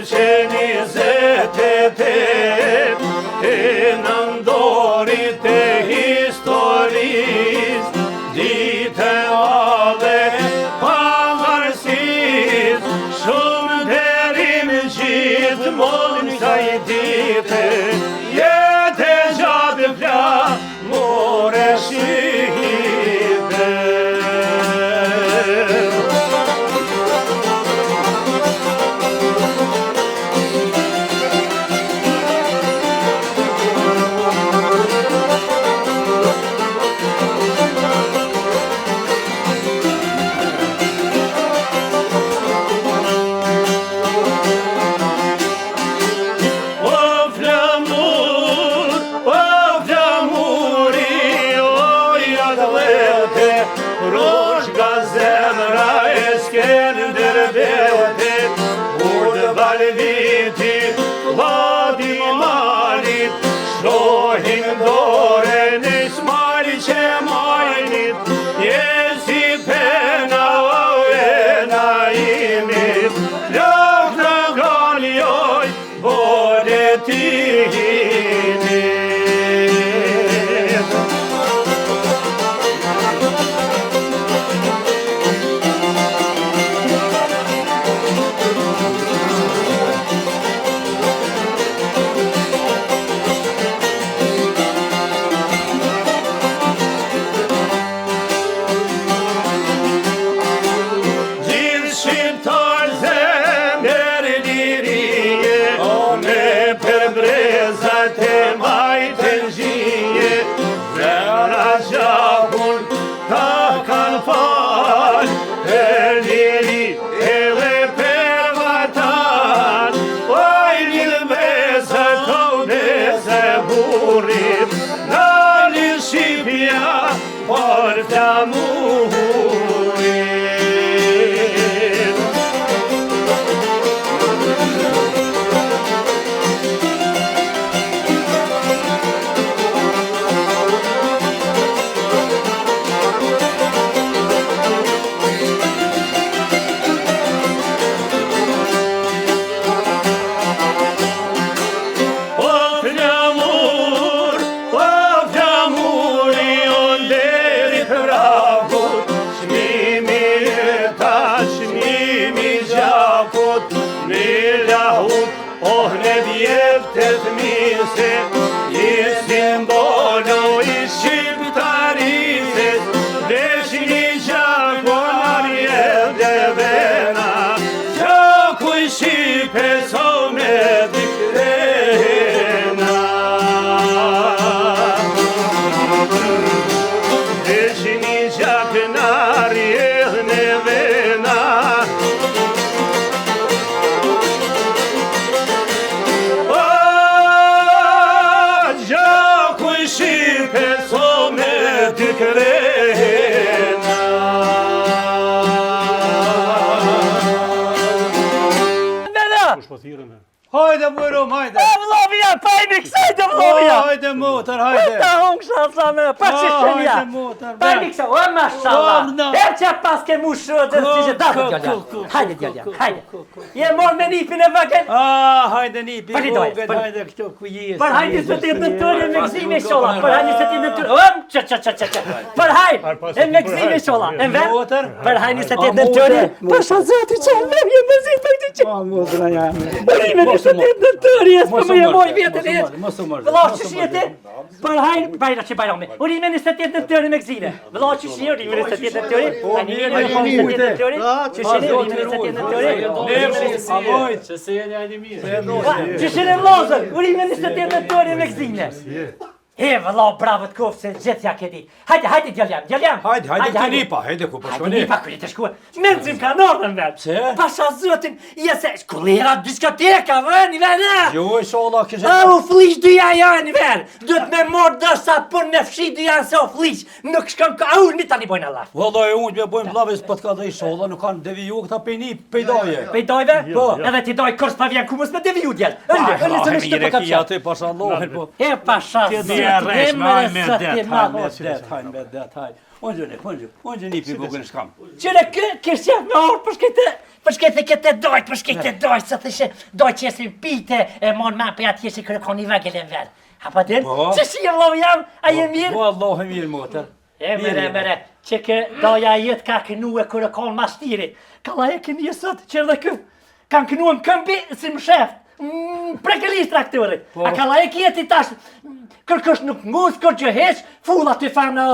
2028 të nëndorit e historis, ditë ave pavarësis, shumë derim gjithmonë kësaj dite, jetë gjatë flamure shqipe. Rosh gazemra Eskender-bete, Urd Balviti, Vladi Malit, shohim dorën Ismail Qemajlit, jesi pena e naimit, lëk në galjoj boletimit. Por t'amurit. Oh, ne vjetët mise, i simbolo i shqiptarises, veç një gjakon dhe vena, gjaku i shqipe so me dikrena. Veç një gjaknar dhe vena, Hajde mujrum, hajde! Vlovja, pa i miksajte vlovja! Hajde motor, hajde! Ta hongësha sa me, pa që shënja! Hajde motor, Pa i miksa, o mashallah! Her që pas ke mushë dhe si që dafë djallja! Hajde djallja, hajde! Je mor me nipin e vëgën? Hajde nipin e vëgën, hajde këto ku jesë! Për hajnë 21 nëntore me gzime shola! Për hajnë 21 nëntore! Për hajnë! E me gzime shola! E me? Për hajnë 21 nëntore! Për shazati që me vje me zi për të që! Për nëtërjes, për më jemoj vjetën e jetë. Vëllah që shjete, për hajnë, bajra që bajrame. Urime 21 nëtëri me gzine. Vëllah që shje, urime 21 nëtëri. Urime 21 nëtëri. Që shjene, urime 21 nëtëri. Që se jeni ajni mirë. Që shjene vlozër, urime 21 nëtëri me gzine. E, vëllah, bravo të kofë se gjithja këti. Hajde, djalljam. Hajde këti nipa, hajde ku përshkoni. Hajde nipa, kërë të shkua. Me nëzim ka nërën vetë. Pse? Pasha zëtin, jese, shkullera diskoteka, vëni vëna. Jo, e shola kështë. U flish dyja janë verë. Duhet me morë dërsa për në fshi dyja janë se u flish. Nuk shkëm ka unë, mi tani bojnë Allah. Vëllë e unë me bojnë vlaves për të ka dhe i shola, nuk kanë deviju këta pejni pejdaje. Pejdojve? Po. Edhe ti doj kërës pa vjen kumës me deviju djelë. Unë gjeni për bukën shkam. Qëre kështë qef me orë për shkete këtë dojt, se thëshe dojt që esi pite e mon ma për atë jeshi kërë koni vëgële në verë. Apo din? Që shirë lovë jam, a je mirë? Po, Allah e mirë, motër. Mere, që kë doja jetë ka kënu e kërë konë mashtiri. Kalla e këni e sot, qërë dhe kë, kanë kënu e më këmbi si më sheft. Prekëllisht traktorit. A kalla e kjeti tash, kërkësh nuk ngus, kërë që hesh, fulla të fanë,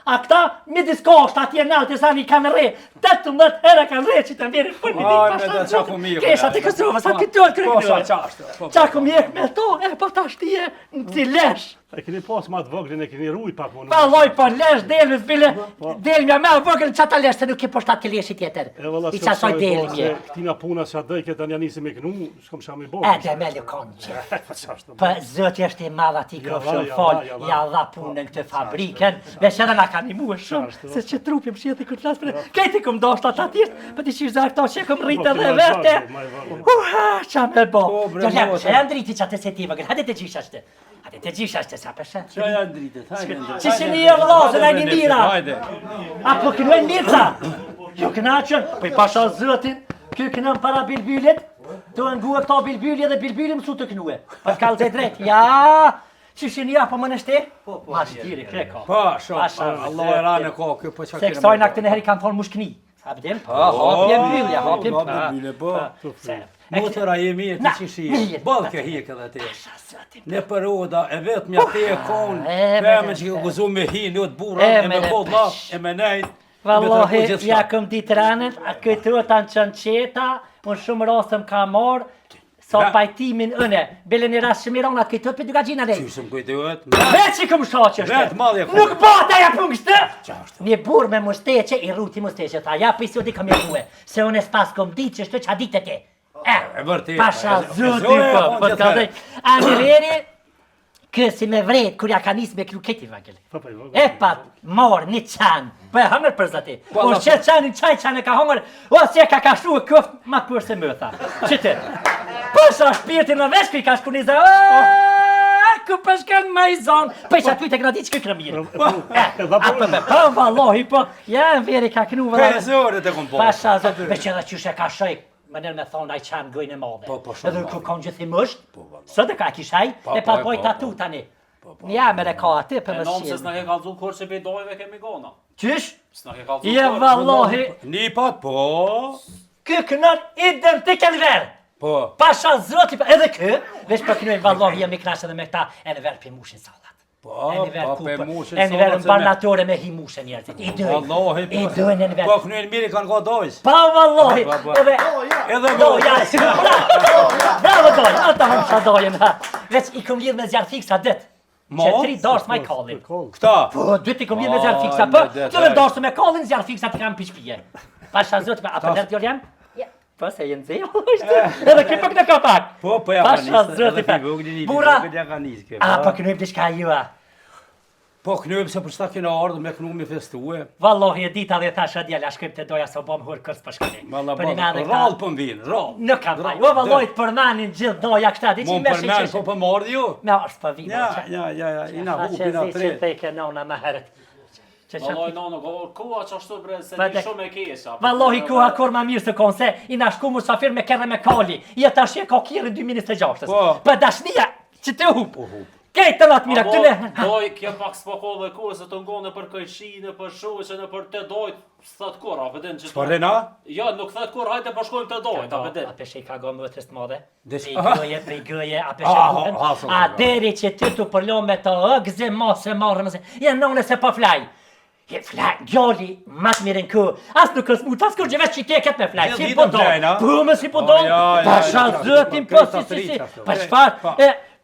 a këta midis kosht atje nalë të sa një kanë re, 18 herë kanë re që të mjerin për një ditë pashtë të zotë. Kesha të kësovë, sa këtë të kërë qako mjek me to, pa ta shtije në të lesh. E keni pas ma të vogrin, e keni ruj pak më. Pa loj, pa lesh, delë, zbile, delë mja me vogrin që ata lesh, se nuk ke poshtat ke leshi tjetër. I qasoj delë mje. Këtina puna që adëj këtë një njësi me kënu, shkom sham i bo. E, dhe me lukon që. Për zëtë është i madha ti kërë fol, ja dha punën këtë fabriken, veç edhe na ka një muë shumë, se që trupi më shjetë i këtë lasë për kejti këm doshta të atisht, për t'i shirë zakto që këm rritë dhe vete. Qa me bo. Që janë driti që atë se ti vëgër, hajde të gjishashtë. Hajde të gjishashtë, sa përshë. Qa janë dritet, hajde. Që që një e vëllazën e një mira. Apo kënu e mirëca. Jo kënaqën, për i pasha zëtin, kjo kënëm para bilbylit, të ngu e këta bilbyli dhe bilbyli mësu të kënu e. Për kallë të drejt, ja, që që një apo më nështi? Ma shtiri, kre ka. Pa, shumë, Allah e rane ka, kjo po që se kësojnë aktë në heri kanë thonë mushkni. Hapdim? Hapjem byllja, hapjem. Motëra je mirë të që shi, balë ke hikë edhe ti. Në përroda e vetë mja te e konë, pëme që ke guzu me hi, në të bura, e me kodla, e me nejt. Vallahi, ja këm ditë ranët, a këtë rëtan qënë qeta, unë shumë rastëm ka marë, sa pajtimin ëne, bele një rasë shëmiron atë këtë për duka gjina lejë. Qysëm kujtuet? Veç që këm shaqë është, nuk bata ja për ngështë! Një burë me musteqe, i ruti musteqe, tha, ja për i sodi këm jetu se unë e s'pas këm ditë që shtë që a ditë e ti. Pasha zëti për të dhej. A në veri, kësi me vrejt, kur ja ka nisë me kruketi vangeli. E pat, marë një qanë, për e hëngër për zëti. O që qanë, qaj qanë e ka hëngër, o që ka kashu e këft, ma për se më tha. Qëtë, pasha shpirtin në vesh, këj ka shku një zë, ku përshkan ma i zonë, për që aty të gradi që këkërë mirë. Po, vallohi, po, ja në veri ka kënu vëllë. Pasha zëti, veç edhe qyshe ka shojk. Më nërë me thonë a i qanë gëjnë e madhe. Edhe kërë konë gjithi mësht, së dhe ka kishaj, e pa poj tatu tani. Ja, me re ka aty për më E nëmë se shqilë. s'na ke kalzu kërë që bedojve kemi gona. Qysh? S'na ke kalzu Je vallohi, Një pat, po. kë kënën identik e në verë. Po. Pasha zoti, edhe kë, veç për kënën vallohi jemi knashe dhe me këta e në verë për mushin salat. Po, E në verë po, kupë, pe mushin e në verë salat në barnatore me hi mushe njerëzit. I dojnë, i dojnë e në Po, verë. kënën mirë kanë ka dojës. Pa vallohi, edhe... Edhe Doja, bravo Doja, ata hëmë qa dojën, veç i këm lidh me zjarë fiksa dët. Që 3 dorës ma i kallin. Këta. Po, dytë i këm lidh me zjarë fiksa, po, të dhe dorës me kallin, zjarë fiksa të kam pishpije. Pasha zëtë, a për nërë t'jor jam? Po, se jenë zejo, edhe ke pak në kapak. Po, po, ja Pasha zëtë, bura, a, po kënujmë të shka jua. Po, kënujmë se për shta kena ardhë me kënu me festue. Vallohi e dita dhe thash djela shkrim të doja se bom hur kërës për shkëni. Rallë për më vinë, rallë. Në kam vaj, o vallohi të përmanin gjithë doja këta, di që Mon me përmen, shqeqe. po për mardë ju? Me është për vinë. Ja, ina hup, ina Që tre. theke nona me herët. Valoj nono, koha që ashtu bre, se Pa ti dek- shumë e kesha. Vallohi kuha kur ma mirë se konë se i na shku musafir me kërë me kali. I e tash e ka kjerë 2026. Po. Për dashnia që të hup. Kejtë të latë mira, këtë le. Doj, kje pak s'pako dhe kohë, se të ngone për këjshinë, për shoqe, në për të dojt, s'thët kur, a përdin që S'po rena? Ja, nuk thët kur, hajte për shkojmë të dojt, a përdin. A peshe i ka gomë vëtës të madhe. Desh- Prej gëje, a peshe gëhen. A deri që ty të përlo me të gëze, mase, marrë, mëse. Ja none se po flaj. Je flaj, gjalli, matë mirin kë. As nuk është mund, as kur gjëvesh që i ke këtë me flaj. Si po do, pëmë si po do, pasha zëtin, po si. Pa shfar,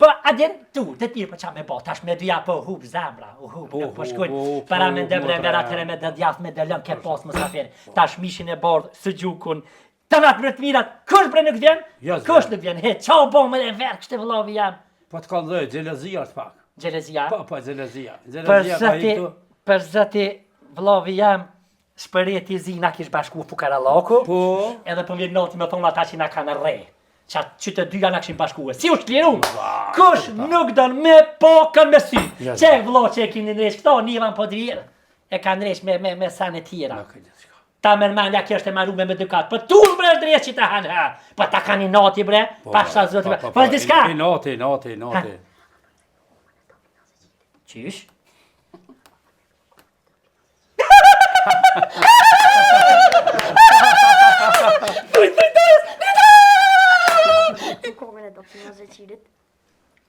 po adjen tu, të tjirë po qa me bo, tash me dhja po hup zamra, nuk po shkujt, para me ndëbre vera tëre me dëdjath me dëllën ke pas më safir, tash mishin e bardh, së gjukun, të natë më të mirat, kësh bre nuk vjen? Kësh nuk vjen, he, qa bo me e verë, kështë e vëllavi jam. Po të ka dhej, gjelezia është pak. Gjelezia, Po, gjelezia. Gjelezia ka i këtu. për zëti vëllavi jam, shpërjet i zina kish bashku Fukarallahu, Po. edhe për mirë noti me thonë ata që na kanë rre. Që të dyja na këshim bashkuar. Si u shkliru? Kush nuk don me pokën me sy. Që vëlla që e keni nesh këto nivan po drirë. e ka ndresh me sanë tjera. Ta mërmanja kjo është e marrume me dukat. Po tull bre drejt që ta hanë ha. Po ta ka një nati bre. Pasha zotë bre. Po diska. Nati. Qysh?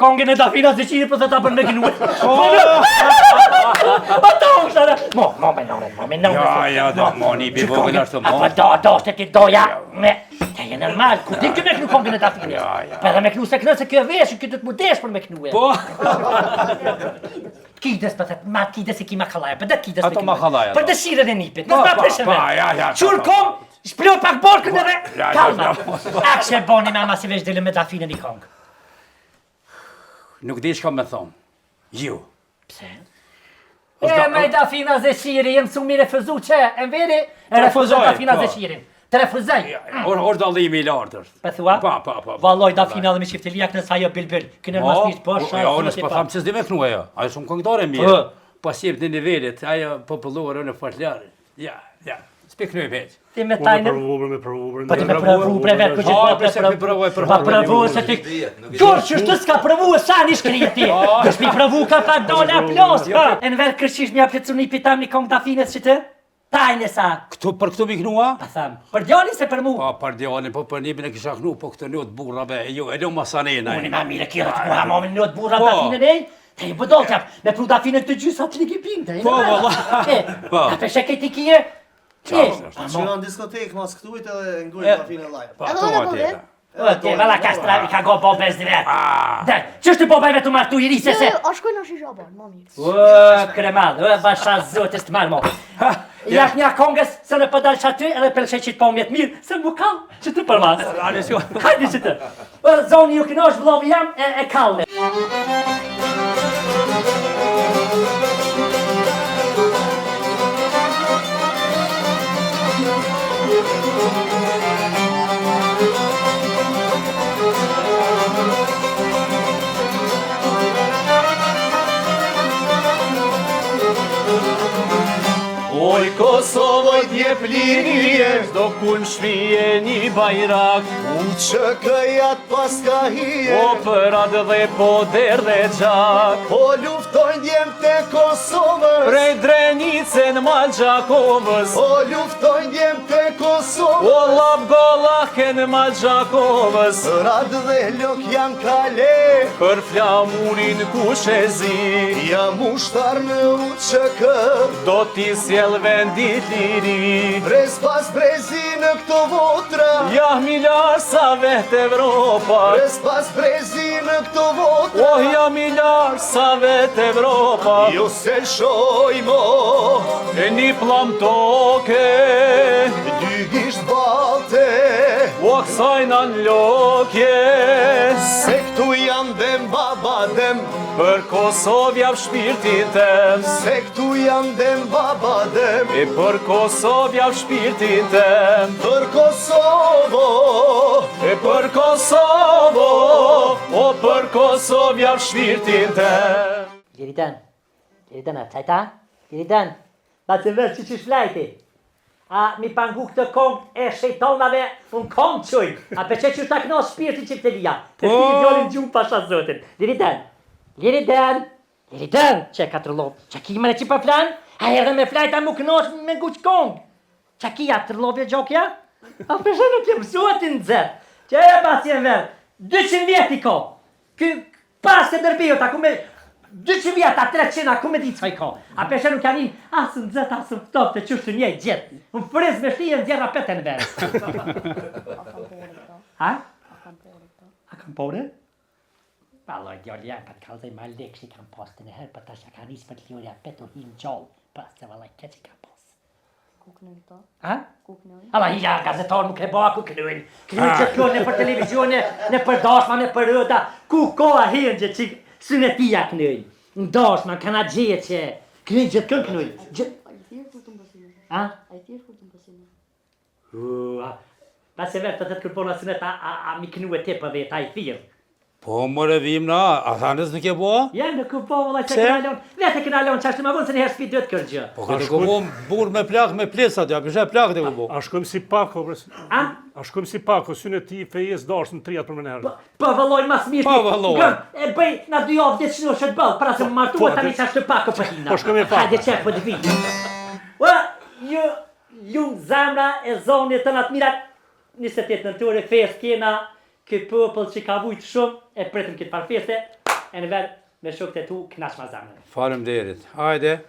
Kongën e Dafina Zeqirit për të ta bërë me gënuet. Po ta unë shtë dhe. Mo, me nëmë. Ja, moni, bivogën ashtë mo. Do, shtë ti doja. Te je normal, ku ti kë me kënu kongën e Dafinit? Për dhe me kënu se kënë se kjo veshë, këtë të mu desh për me kënu e. Po. Kides për thët, ma kides e ki makalaja, për dhe kides me Ato makalaja. Për dëshirën e nipit, nësë ma prishën me. Qurë kom, shplo pak borkën edhe. Kalma. Akshe boni me ama si vesh dile me Dafinën i kongë. Nuk di shka me thonë. Ju. Pse? Me Dafina Zeqiri, jem su mi refuzu që, e veri, e refuzoj Dafina Zeqirin. Të refuzoj. Orë dallimi i lartë është. Për thua? Pa. Valoj Dafina dhe me shiftilijak nësa jo bilbil. Kënë mas mishë, po shë. Ja, unë s'pa thamë që s'di me kënu ajo. Ajo shumë këngëtare mirë. Pas jep në nivellit, ajo populluar në folklare. Ja. S'pe kënu i veç. Ti me tajnë. Po ti me provu bre vetë ku gjithë pa provu se ti. Kur që shtu s'ka provu sa një shkrije ti. Kështë mi provu ka pa dole aplos. E në verë kërëshish mi aplecu një pitam një kong Dafinës që të? Tajnë e sa. Për këtu mi knua? Pa thamë. Për djani se për mu? Pa, për djani, po për njëbën e kisha knu, po këtë njët burrave, jo, e një masanena. Unë ma mire kjera të kuha momin njët burra Dafinën e? Te i bëdoll qap, me pru Dafinën të gjysat të një kipin, te i në Po. A peshe këti kje? Që në diskotekë mas këtujt edhe ngujt Dafinën live. Te, valla ka stravi, ka go bo bez dhe vetë. Qështë të bobaj vetë u martu i rise se? A shkoj në shisha bar, mami. Kremal, basha zotës të marmo. Jak një kongës se në pëdal që aty edhe pëlqej që të po mjetë mirë, se mu kall që të përmas. Hajdi që të. Zoni ju kënosh vlovi jam e kalle. Oj Kosovoj dje plinje, do kun shmije një bajrak. Që këjat pas ka hije, O përad dhe poder dhe gjak. po luftojnë djem të Kosovës, Prej Drenicën mal Gjakovës, po luftojnë djem të Kosovës, O lap golahen mal Gjakovës, rad dhe lok janë kale, Për flamurin kush e zi, jam ushtar në UÇK, Do t'i sjell vendit liri. brez pas brezi në këto votra, Ja milar sa vet Evropa, brez pas brezi në këto votra, Oh ja milar sa vet Evropa, jo se shojmo, E një plam toke, dy gisht balte, O kësajna në lokje, se këtu janë dem baba dem, Për Kosovë jap shpirtin tem, se këtu janë dem baba dem, E për Kosovë jap shpirtin tem, për Kosovo, E për Kosovo, O për Kosovë jap shpirtin tem. Liritan, a qajta? Liritan, ba të vërë që flajti. A mi pangu këtë kong e shejtonave unë kong quj. A për që ta kënos shpirtin që të lija. Të fi vjolin gjumë pasha zotin. Liritan, që ka të rëllov. Që ki mëre që për flan? A edhe me flajta mu kënos me guq kong. Që ki ja të rëllovje gjokja? A për që nuk jem zotin nëzër. Që e pas jem verë. 200 vjeti ko. Ky pas e dërbio ta ku me 200 vjeta, 300, ku me ditë qaj ko. A peshe nuk janin, asë në dzët, asë në top, të qështë njej gjithë. Unë friz me shti e në djerra pete në verë. Ha? A kam pore? Alloj, djolja, pa të kalzaj ma lek që i kam pas të nëherë, pa ta shë ka njësë për të ljurja petu hi në gjallë, pa se valaj ke që i kam pas. Kuknën këto? Ha? Kuknën? Alla, ja, gazetar nuk e ba ku kënujnë. Kënujnë që kënujnë në për televizione, në për dashma, në për rëda, ku koha hinë që që synetia kënujnë. Në dashma, kana gjeje që kënujnë gjithë kënë kënujnë. A i thirë kur të më pësime? Ha? A i thirë kur të më pësime? Pa se vetë të të kërpona synet, a mi kënu e te për vetë, a i thirë. Po more vim na, a thanës nuk e bo? Ja, nuk po valla që këna lon. Vetë këna lon çashtë më vonë se një herë spi duhet kjo gjë. Po këtë ku bo burr me plak me plesat, ja pisha plakët e ku bo. A shkojmë si Pako, a shkojmë si Pako, synë e ti fejes dashë në triat për më nërë. Po valloj mas mirë. Po valloj. E bëj na 2 javë ditë shno shët ball, para se më martuar tani çashtë Pako po hina. Po shkojmë Pako. Hajde çep po të vi. Ua, ju zamra e zonit të natë mirat 28 nëntor fest kena. Këtë popull që ka vujtë shumë, e pretëm këtë parfeste, e në verë me shokët e tu, knash ma zamën. Faleminderit. Hajde.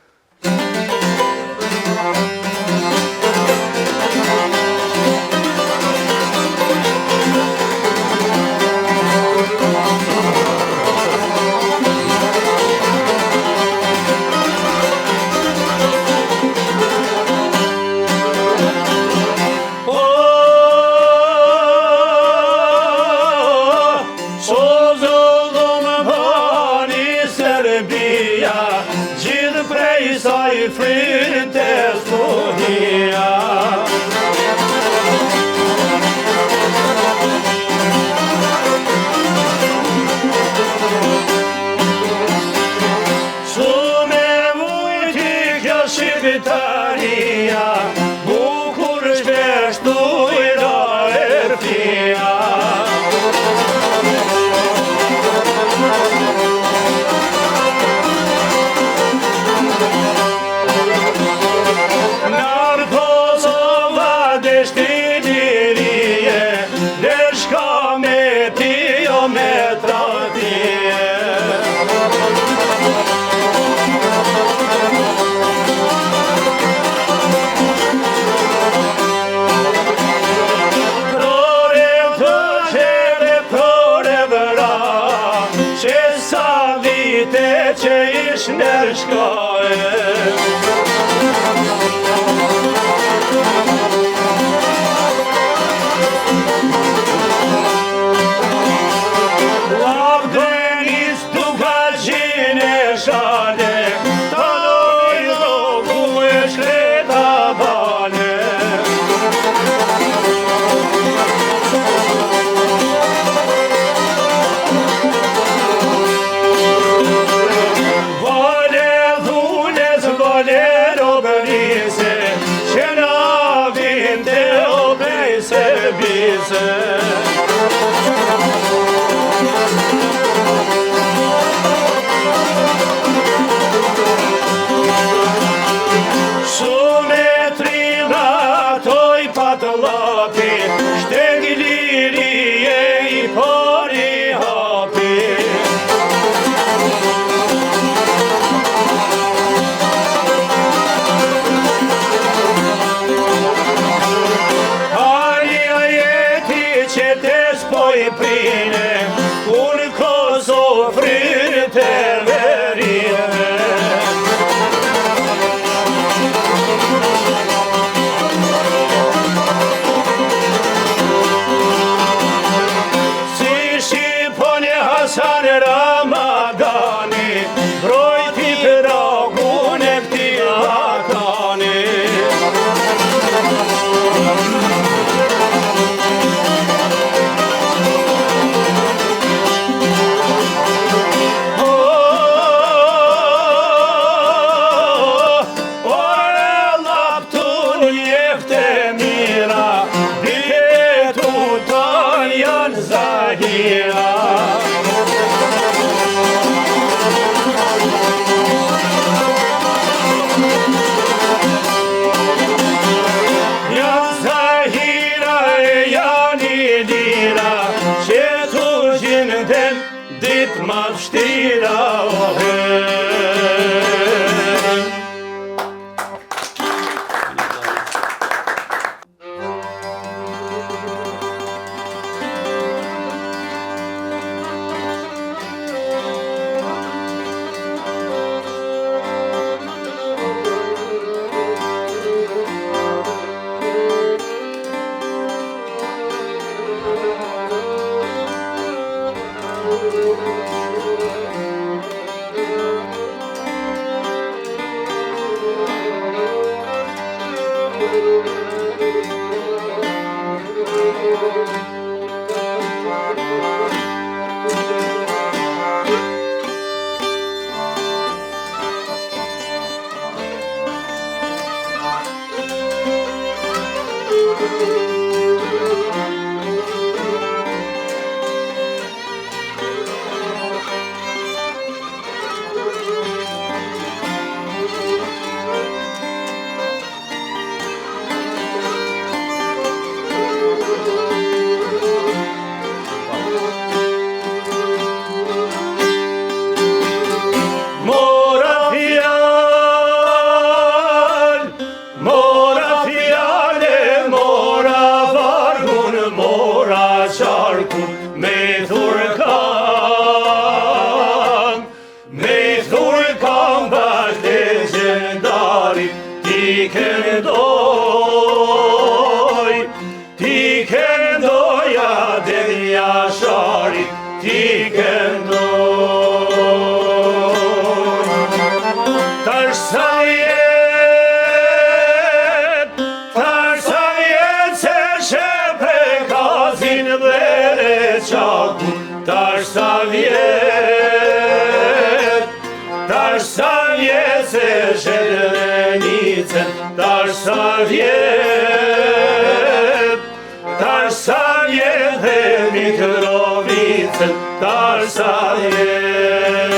me thurkan bash legjendari, ti këndoj Aden Jashari, ti këndoj. Tash sa vjet se shepe Kazin dhe Reçaku, tash sa vjet se Zhelenicën, tash sa vjet dhe Mitrovicën, tash sa vjet.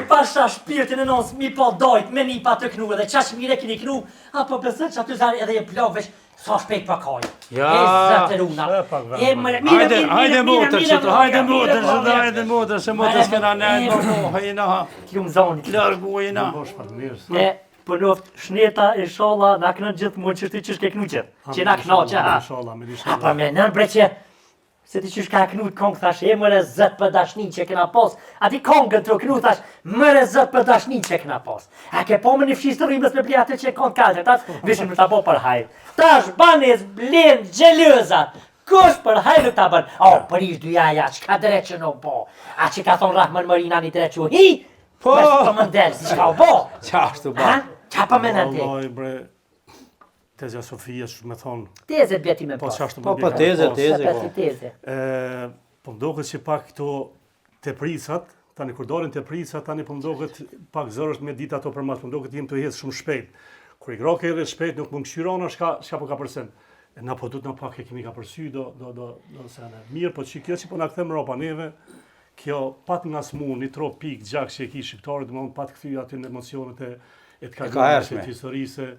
Pasha shpirtin e nësë mi po dojt me një pa të knu edhe qash mire kini knu, apo pësën që aty zari edhe e plak vesh sa shpejt pa kaj. Ja, e zëtë runa. Hajde motër, se motër s'kena nejtë, hajina, Kjumë zonit. largujina. Për luft shneta e sholla na kënë gjithë mund që ti qysh ke knu gjithë, që na këna që ha. Pa me nën bre që se ti qysh ka knu kong thash, e mëre zët për dashnin që kena pos. A ti kongën të knu thash, mëre zët për dashnin që kena pos. A ke po më një fshisë të rrimës me plia të që kong kalë, tash vishim në ta po për hajt. Tash banes blen gjelëzat. Kush për hajt në ta bën? O, për ish dujaja, qka dreqë në bo? A që ka thonë Rahman Marina një dreqë hi? Po! Për më ndelë, si qka o bo? Qashtu ba? Qa për më në ti? Wallahi bre, Tezja Sofia që me thonë. Teze bjeti me Po pas. qashtu Po, më bjerë. teze. Teze. Po më doket që pak këto tepricat, tani kur dolin tepricat, tani po më doket pak zërësht me ditë ato për mas, po më doket jem të hes shumë shpejt. Kur i groke edhe shpejt nuk më mëshirona shka po ka përsen. Na po duhet na pak e kemi ka përsy do sene. Mirë, po kjo që po na kthem ropa neve, kjo pat nga smun, një trop pik gjak që e ki shqiptarët, domethënë pat kthy aty në emocionet e të kaluarës të historisë,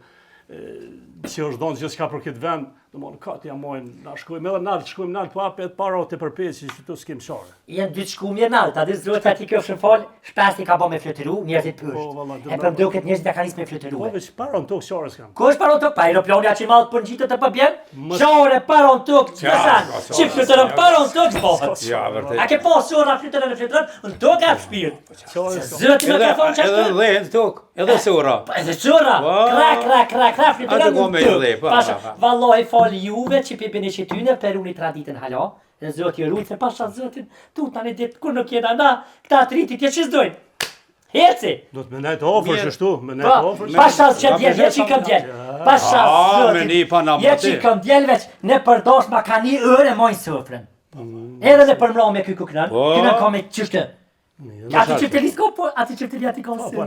që është donë gjithçka për këtë vend, domethënë ka të jamojnë, na shkojmë edhe nalt, shkojmë nalt, po hapet para të përpeçi që këtu s'kem çare. Janë dy shkumje nalt, atë zot aty kjo fal, shpasti ka bë me fluturu, njerëzit pyet. E për duket njerëzit ka nisë me fluturu. Po veç para në tokë çare s'kam. Ku është paron tok? Pa aeroplani aq i madh për ngjitet të pabjen? Çore paron tok, çfarë? Si fluturon paron tok bëhet. Ja, vërtet. A ke pasur na fluturon, në tokë ka shpirt. Zoti më ka thonë çfarë? Edhe dhe tok, edhe sura. Edhe çora. Krak fluturon. Pasha, vallahi fal juve që pipin e qytyne për unë traditën hala. Dhe zoti rujt se pasha zotin, tu tani dit kur nuk jena na, këta tritit që ç'sdojnë. Heci! Do të më nejtë ofër shështu, më nejtë ofër. Pasha që djel, veç i këm djel. Pasha zotin, veç i këm djel veç, ne përdosh ma ka një ërë mojnë sofrën. Edhe dhe përmra me këj kuknën, kënën ka me qështë. Ati që teleskop, po, ati që teli ati ka së.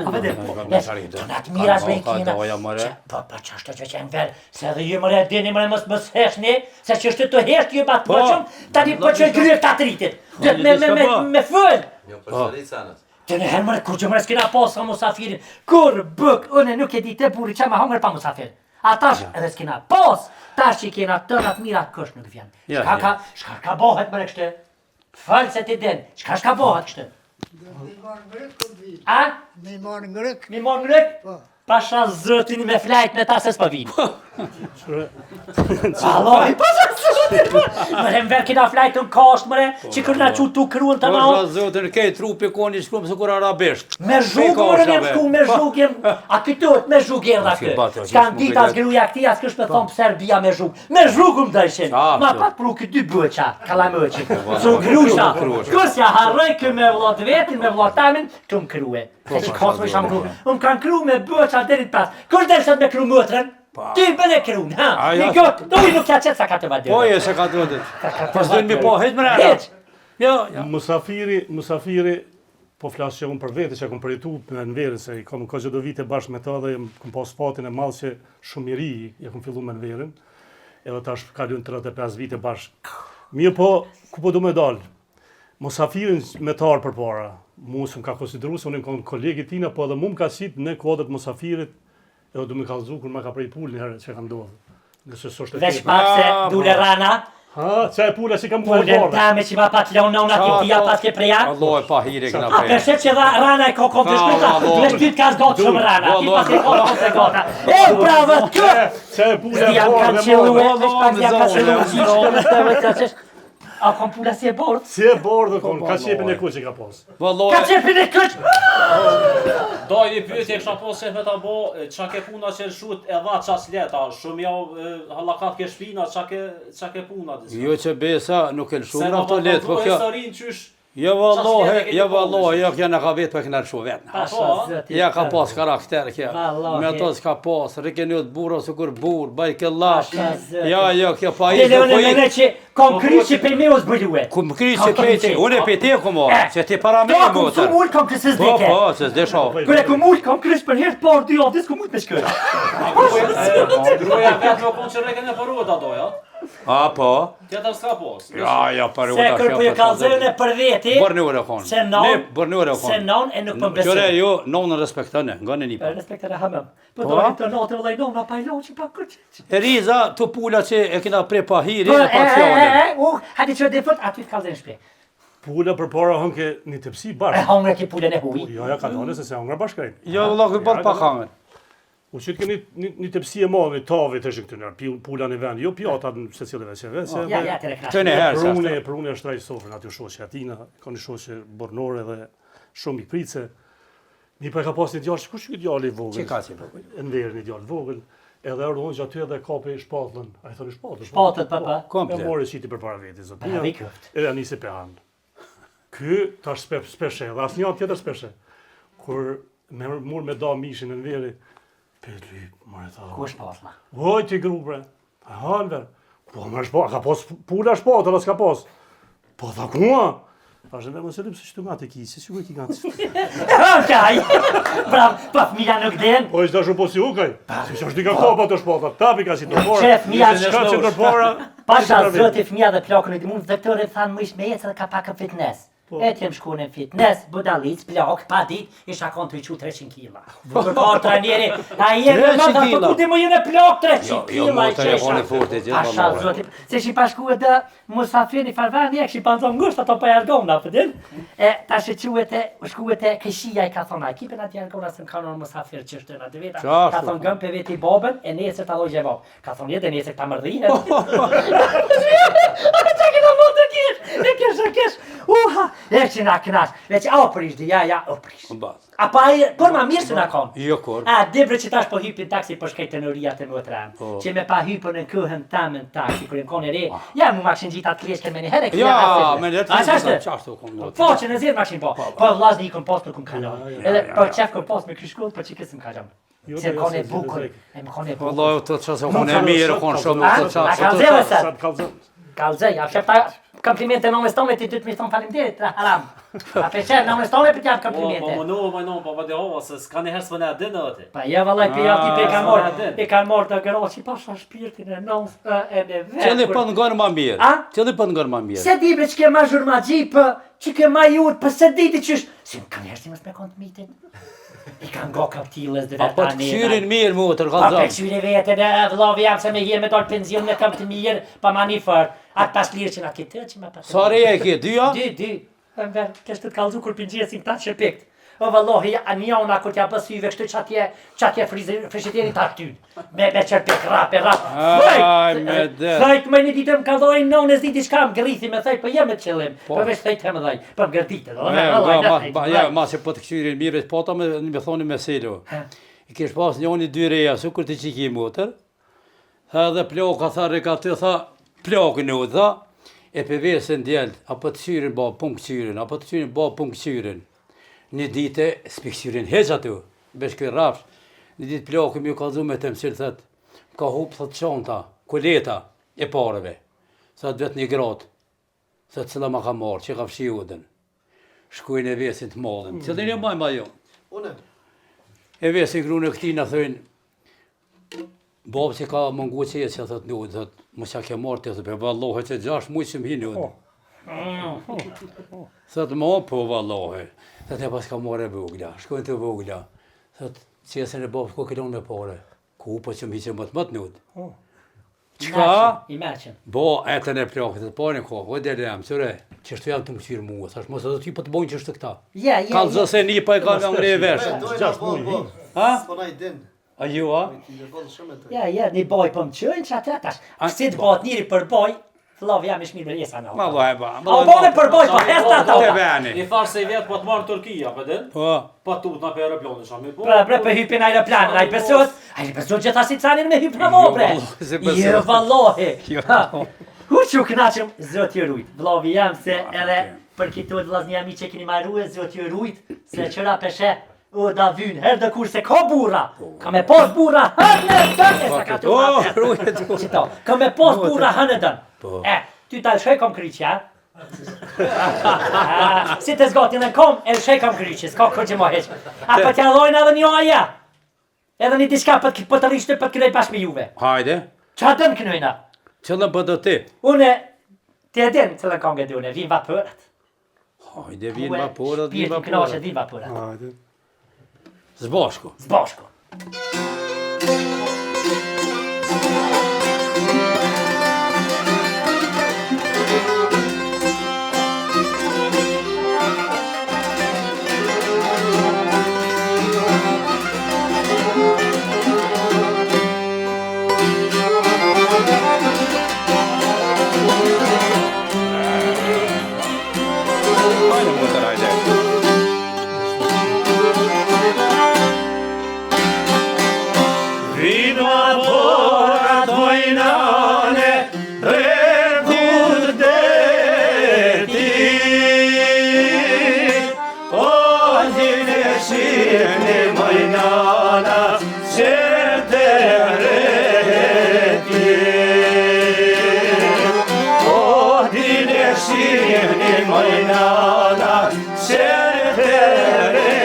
A vede, të në atë miras me i kina. Po, që është që që më verë, se edhe ju mëre dini mëre mësë heshni, se që është të hesht ju batë poqëm, tani po që gryrë të atritit. Me fëll. Të në herë mëre, kur që mëre s'kina pasë musafirin, kur bëk, unë nuk e di të buri që ma hongër pa musafir. A tash edhe s'kina pasë, tash që i kina të në atë mirat kësh nuk vjen. Shka ka bohet mëre kështë? Falë se ti den, qka shka bohat kështë? A? Me marë ngërëk. Mi marë ngërëk? Pasha zëtin me flajt me ta se s'pa vinë. Alloj, pasha zëtin! Mëre më verë kina flajt në kasht mëre, që kërna që tu kryun të nao. Pasha zëtin, kej trupi koni shkrumë se kur arabisht. Me zhuk mëre në shku, me zhuk jem, a këtët me zhuk jem dhe këtë. S'kan dit as gruja këti, as kështë me thonë Serbia me zhuk. Me zhuk më dëshin, ma pat pru këtë dy bëqa, kalamëqi. Su grusha, kësja harroj kë me vlot vetin, me vlot tamin, të më kruje. Se që kasë më isha më kru. Më kanë kru me bëqa derit pas. Kështë dhe sot me kru mëtërën? Ty bëne kru, ha? Një gëtë, do i nuk ka qëtë sa ka të vadërë. Po e se ka të vadërë. Pas dojnë mi po heq më rana. Musafiri, po flasë që unë për vete, që kom përjetu në verën, se i kom ka gjithë do vite bashkë me ta dhe kom pas fatin e malë që shumë i ri, ja kom fillu me në verën, edhe tash kalun 35 vite bashkë. Mirë po, ku po du me dalë? Musafirin me tarë për para, mu së më ka konsideru se unë në kolegi tina, po edhe mu më ka qitë në kodët musafirit, edhe du me kalzu kur ma ka prej pull një herë që ka ndodhë. Vesh pak se dule rana, ha, që e pula që kam më e pullen bordë. tame që ma pat leonon ati tia pas ke preja. Allah e pa hiri këna A preja. përshet që rana e kokon të shkuta, të shtyt ka zgotë shumë rana, ti pas e kokon të gota. E, bravo, kë! Që e pula e Jam ka bordë qëllu dhe e, vesh pak jam ka qëllu e gjithë të të të të A kom pula si e bordë? si e bordë dhe konë, ka qepin e kuq që ka posë. Ka qepin e këq! Do një pyetje kisha pas se me ta bo, qa ke puna që shut e dha qas leta, shumë jau hallakat ke shpina, qa ke puna disa. Jo që besa nuk e lëshu Se në ma ato letë, po kjo... historinë qysh, Jo vallahi, jo kjo në ka vetë për këna lëshu vetë. Pasha zëti. Ja ka pas karakter kjo. Vallahi. Me ato s'ka pas, rikeniut burra su kur bur, baj ke lash. Pasha zëti. Ja, jo, kjo pa Dhe ishte unë po me që kom kry që pe me u zbëllue. ku më kri që peti, unë e peti ku mo, që ti para me Do më ku të. su ullë kom kësës Po, dike. po, se s'de shoh. Kure ku ullë kom krysh për herë të parë dy javë, disë ku mujt me shkëra. gruja vetë me konë që reken e paruat ato, ja? A, po. Tjetër s'ka pos. Ja, paru Se kër po ju kalzën e për veti, Bornure kon. se non, Ne bornure kon. se non e nuk për Qore besë. ju non respekton, nga në nipa. Respektare hamëm. Po Po? dojnë të natë vëllaj non, na pajlon që pa kërqit. E riza të pula që e kina pre pa hiri Po, e pa fjallën. hadi që dhe fët, aty të kalzën shpe. Pula për para hënke një tepsi E bashkë. hongre ki pulen e huj. Jo, ja ka dole se hëngra bashkërejnë. Jo, vëlla ku bërë pa hangën. U që të keni një tepsi e madhe, një tave të shikë të nërë, pula në vend, jo pjatat në se cilëve që vetë, Ja, të rekna. Të në herë sa. për unë e shtraj sofrën aty shoqe atina, ka një shoqe bornore dhe shumë i price. Mi për ka pas një djallë, kush që djallë i vogël? Që ka si po? Në verë një djallë vogël, edhe erdhon që aty edhe kapi shpatllën, a i thoni shpatllën? Shpatët, papa. E Komplet. mori qiti për para veti, zot. Para vi këft. Edhe nisi pe hanë. Ky tash speshe, dhe asë një tjetër speshe. Kur me mur me da mishin në veri, Petri, më e tha. Ku është pasma? Voj ti grubre, a hanë ver. Po më shpa, ka pos pula shpatë, edhe s'ka pos. Po tha kuma, Tash edhe mos e lip se çtu gati ki, si sigurisht i gati. Okej. Bravo, po fëmija nuk den. Po është dashu po si ukaj. Si është dika kopa të shpota. Tapi ka si të bora. Shef, mija Shka që të bora. Pasha zoti fëmija dhe plakën e dimund doktorë thanë më ish me ecë dhe ka pak fitness. E t'jem shku në fitness, budalic, plak, pa dit, isha kon të iqu 300 kila. Për par trajneri, a jemi më të të kuti më jene plak 300 kila i qesha. Asha zoti, se shi pa shku edhe musafir një farvani, e kshi pa nëzom ngusht ato pa jargona, përdin. E ta shi shkuete këshia i ka thonë, a kipen ati jargona se më kanon musafir që shtë në dy veta. Ka thonë gëm për veti babën, e nesër ta lojgje babë. Ka thonë jetë e nesër ta mërdhihet. E që nga kënash, veç a oprish di, ja, oprish. A pa e, por ma mirë se nga kon. Jo, kur. A, dibre që tash po hypin taksi për shkejt të në rijat e më të ramë. Që me pa hypën në këhën tamë në taksi, kërën kone re, ja mu makshin gjita të kleshke me një herë e këja Ja, me a qashtë? qashtë u kom. Po, që në zirë makshin po. Po, vlazni i këm post për këm kalon. Edhe, po, qef këm post me kryshkull, po që kësëm kalon. Se kone bukur, e më kone bukur. Vëllaj, të qasë u kone mirë, u kone shumë, të A qasë. kalzeve se? Kalzëm. Kalzej, a shep ta komplimente në nëmës tome ti ty të mi thonë falimderit, haram. A peqer në nëmës tome për t'javë Po komplimente. më no, po dhe hova, se s'ka një herë s'me në adin në ati. Pa je vallaj për javë ti pe ka morë të gëro që pasha shpirtin e nëmës e në vetë. Qëli për në gërë ma mirë. A? Qëli për në gërë ma mirë. Se di bre që ke ma zhurmagji për, që ke ma jurë për se diti qysh. Si më kanë herë si mësë me kontë mitin. I kanë go kaptiles dhe A po të këshyrin mirë mu të Pa për rëgazëm. këshyri vetën e vlovi jam se me jenë me dollë penzion me kam të mirë, pa ma një fërë. Atë pas lirë që nga këtë të që ma patë. Sa reje e ke, dyja? Dy. Enver, kështë të kalzu kur pëngjesin ta që pikt. O vallohi, a njona kur t'ja bës syve kështu qatje frishiterit artyn. Me qërpik, rap. Aj, me det. Thajt me një ditë më ka dhojnë nonës diti shka më gërrithi me thajt, po jem me qëllim. Po veç thajt hem dhaj, po më gërditë. Ma që po të këshyrin mirë, po ta me thoni me selu. I kesh pas njoni 2 reja, su kur të qiki motër. Tha dhe ploka, tha reka të, tha plokën u, tha. E për vesën djellë, apo të këshyrin ba pun këshyrin, apo të këshyrin ba pun këshyrin. Një dite, s'pi këshyrin heq atu, besh kërë rafsh. Një ditë plakëm ju ka dhu me të mësirë, thët, ka hupë, thët qanta, kuleta e pareve. Thët vetë një gratë, thët cëla ma ka marrë, që ka fshi udën. Shkujnë e vesin të madhen, cëllin e maj ma jo. Une. E vesin grune këti në thëjnë, babë që ka mungu që jetë që thët në udë, thët, më që ke marrë të thët, për vallohet që 6 mujtë që më hinë udë. Thët ma po vallohe, thët e pas ka marrë e vogla, shkojnë të vogla, thët qesën e babë ko kilon me pare, ku po që më hiqe më të nudë. Qka? Imagine. Bo, etën e plakët, të pare në kohë, o dhe jam, qëre, që shtu jam të më qyrë mua, thash, mos edhe ty po të bojnë që shtë këta. Ka zëse një pa e ka nga ngre e veshë. Ha? S'po na i din. A ju, a? Ti dhe bëllë shumë e të. Ja, një boj për më qëjnë që atë tash. Si të bëhet njëri për boj, flav jam i shmirë me jesa në. Ma vaj ba. A bove për boj, po hesta Të ta. veni. I thash se i vetë po të marrë Turkia, për din? Po. Po të utna për aeroplanin shami po. Bre për hypin aeroplanin, a i besot gjitha si canin me hyp në mo, bre. Jo, vallohi. Hu që u knaqëm, zot ju rujt. Vlavi jam se edhe për kitu vlazni jam i që kini marrue, zot ju rujt, se qëra peshe, o da vynë, her dhe kur se ka burra, ka me pos burra, hënë dënë, e sa ka të matë. Qito, ka me pos burra hënë dënë. Ty ta lëshoj kom kryqja, si të zgatin e kom, e lëshoj kom kryqja, s'ka kërë që mo heq. A për t'ja lojnë edhe një aja, edhe një diska për të rishtë për të kënej bashkë me juve. Hajde. Qa dënë kënojna? Qëllën për të ti? Une, ti e din cëllën kongë dhe une, vim vapërët. Hajde, vinë vaporët, vinë Shpirtin knashe, vaporët. vim vapërët. Hajde. Zbashku. Zbashko. Hajde, motër, hajde. Vino aporat vojnane, rëkur deti. O zine shirë majnana, qërë të reti. O zine shirë mojnana, qenë të reti.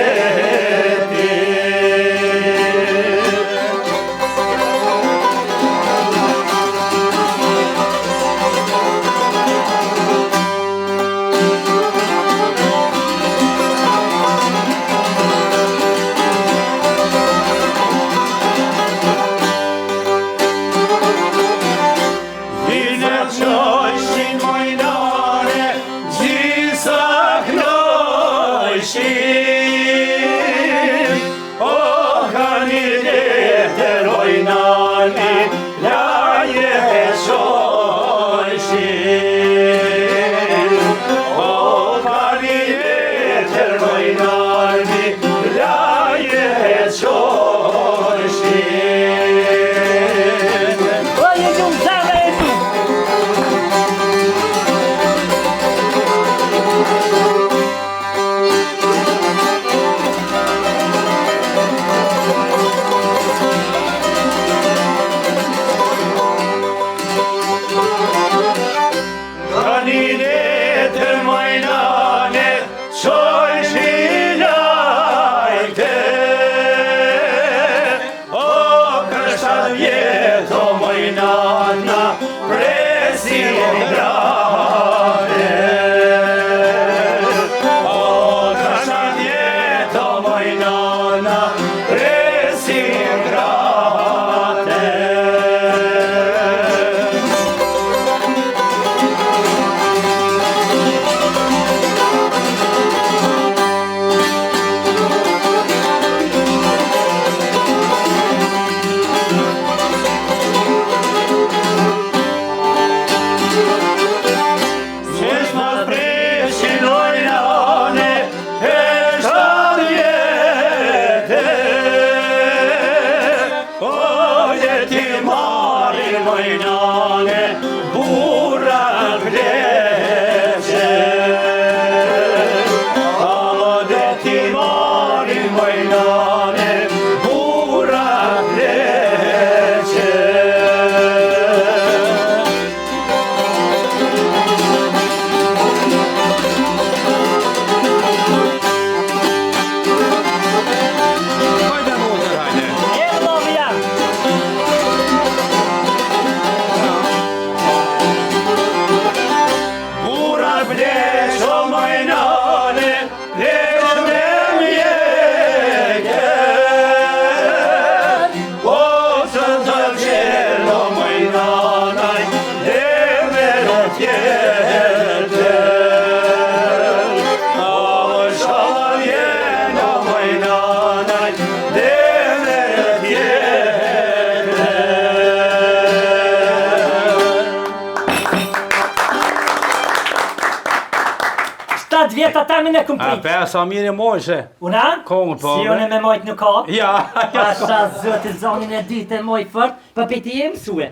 Vjeta tamin e kumplit. Sa mirë mojshe. Una? Kongë po. Si unë me mojt nuk ka? Ja. Pasha zëtë zonin e ditë e moj fort, për piti e mësue.